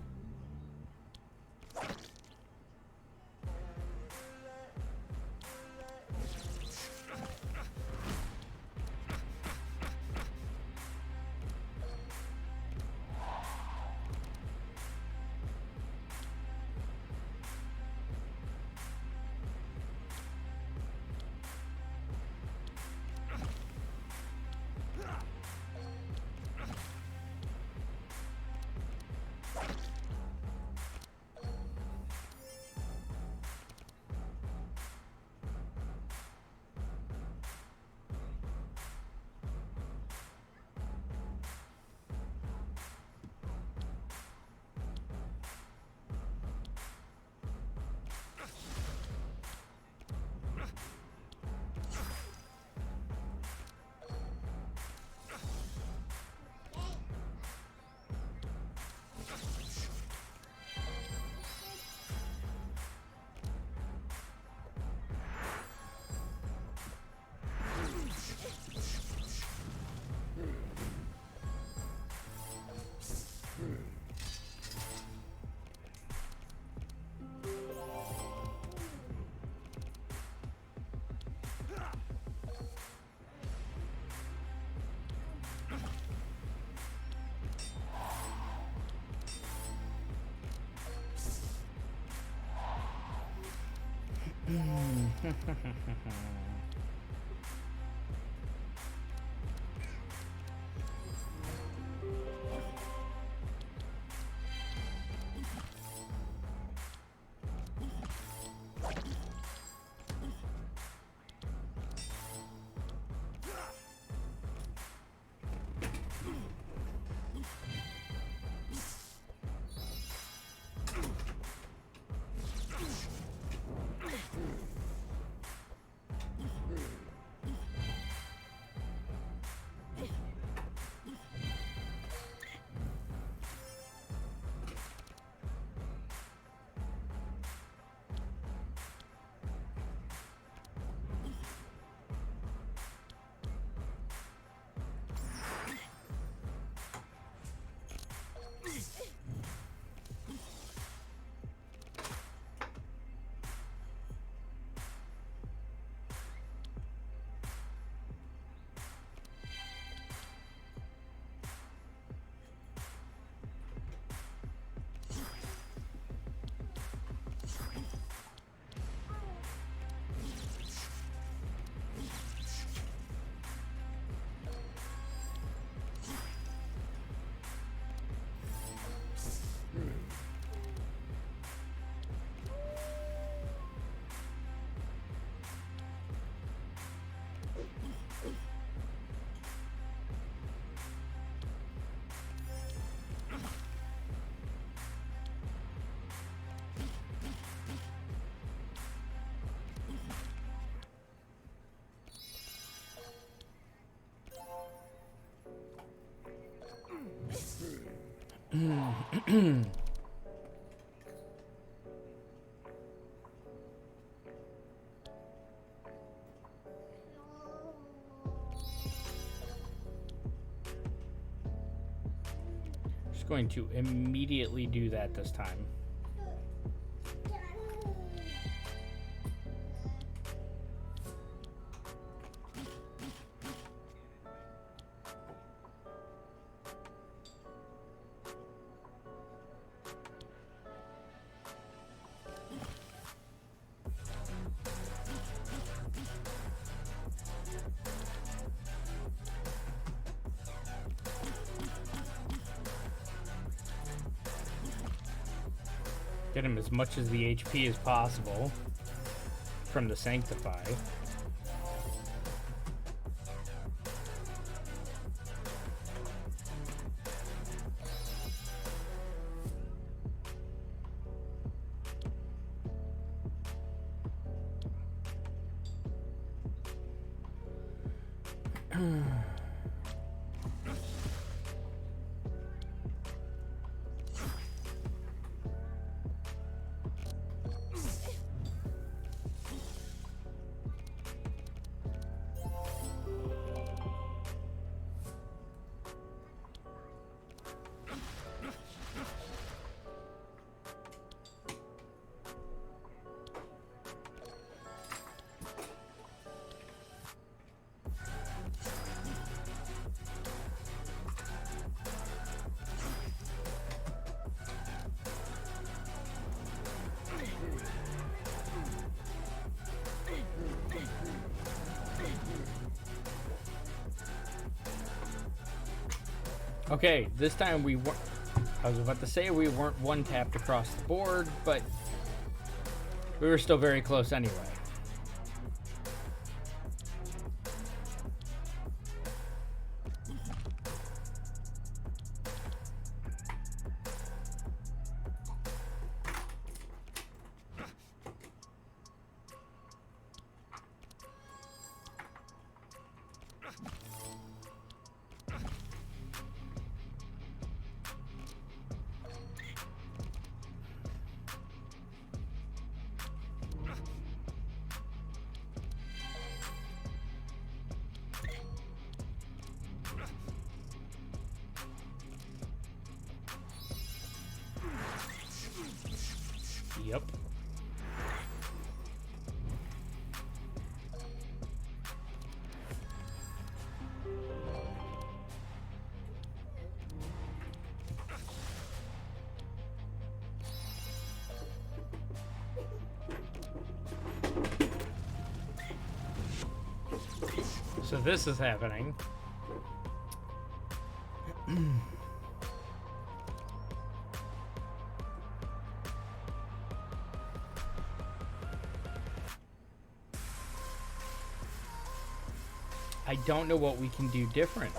Just going to immediately do that this time. Get him as much as the HP as possible from the Sanctify. Okay, this time we weren't... I was about to say we weren't one-tapped across the board, but we were still very close anyway. So this is happening. I don't know what we can do different.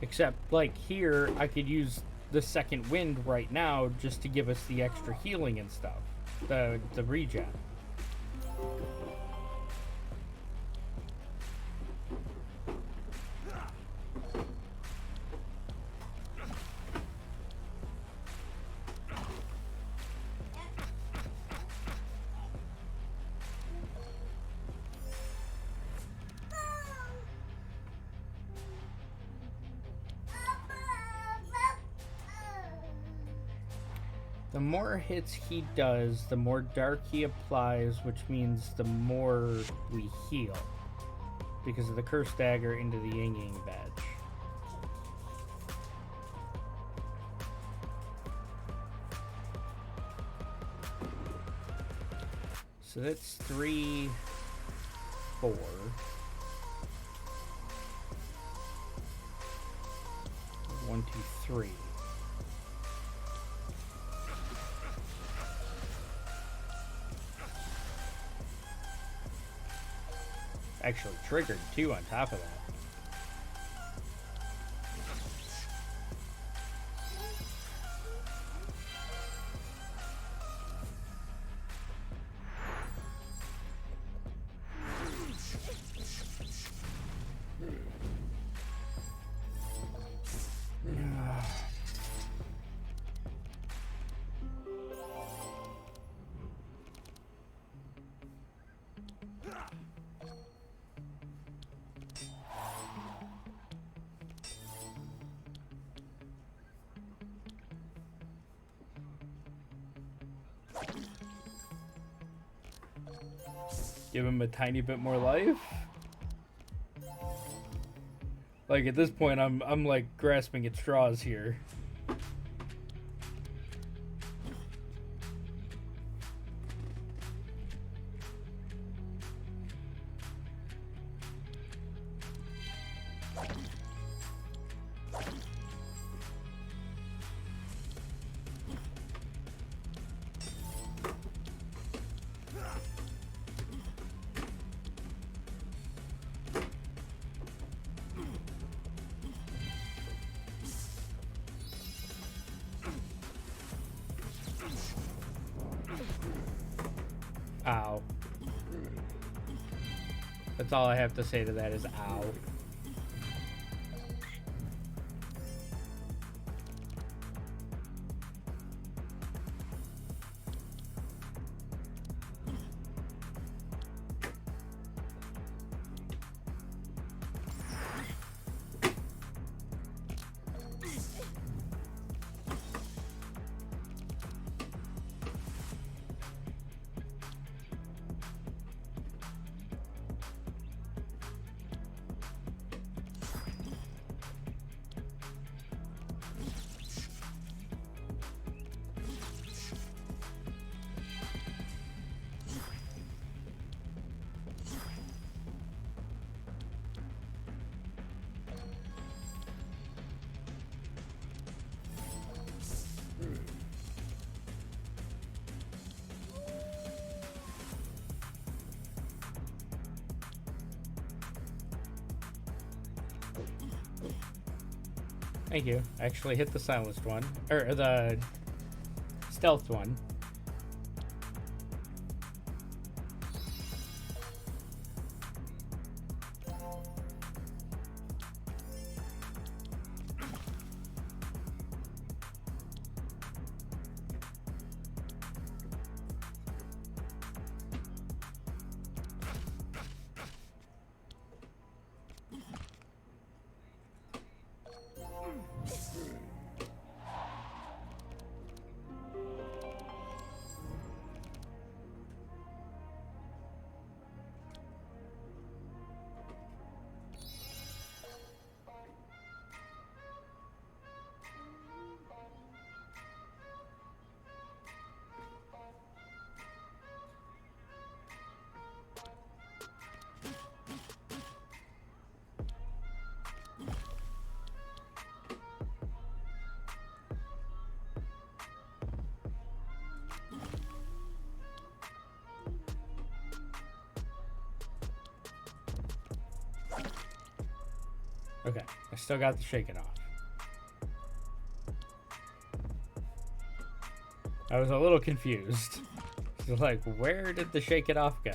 Except, like, here, I could use the second wind right now just to give us the extra healing and stuff. The regen. The more hits he does, the more dark he applies, which means the more we heal. Because of the curse dagger into the yin yang badge. So that's 3, 4. 1, 2, 3. Actually triggered 2 on top of that. Give him a tiny bit more life. Like at this point, I'm like grasping at straws here. Ow. That's all I have to say to that is ow. Thank you. I actually hit the silenced one. Or the stealthed one. Okay, I still got the shake it off. I was a little confused. So like, where did the shake it off go?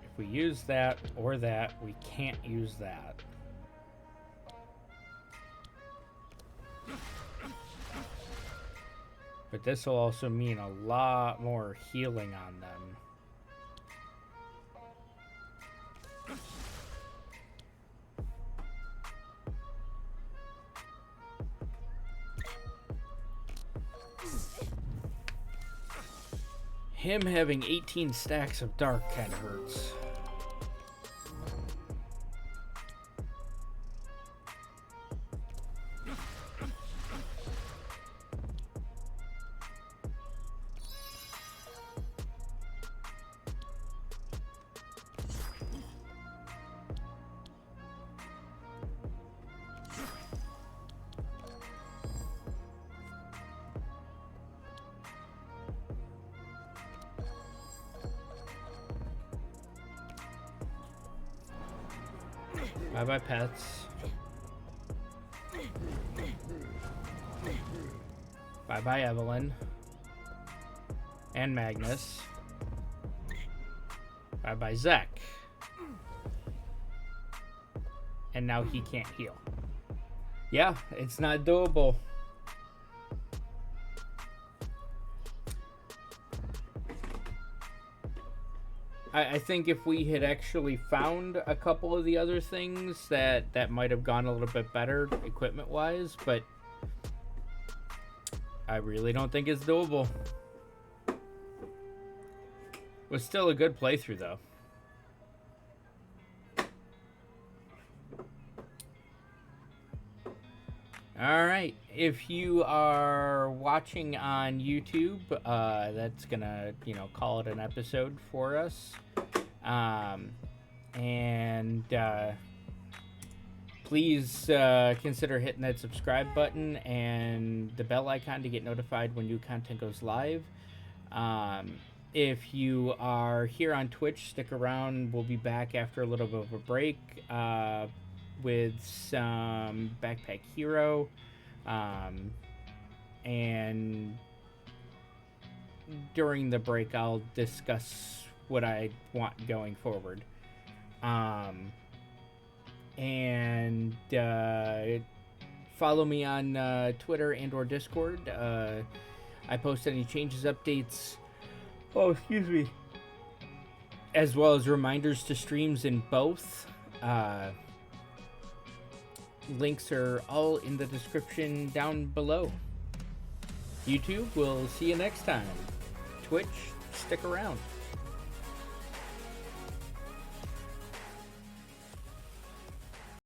If we use that or that, we can't use that. But this will also mean a lot more healing on them. Him having 18 stacks of dark kind of hurts. Bye-bye, pets. Bye-bye, Evelyn. And Magnus. Bye-bye, Zek. And now he can't heal. Yeah, it's not doable. I think if we had actually found a couple of the other things that might have gone a little bit better equipment-wise, but I really don't think it's doable. It was still a good playthrough, though. Alright, if you are watching on YouTube, that's gonna, call it an episode for us. Please consider hitting that subscribe button and the bell icon to get notified when new content goes live. If you are here on Twitch, stick around. We'll be back after a little bit of a break. With some Backpack Hero, and during the break I'll discuss what I want going forward. Follow me on Twitter and or Discord. I post any changes, updates, as well as reminders to streams in both. Links are all in the description down below. YouTube, we'll see you next time. Twitch, stick around.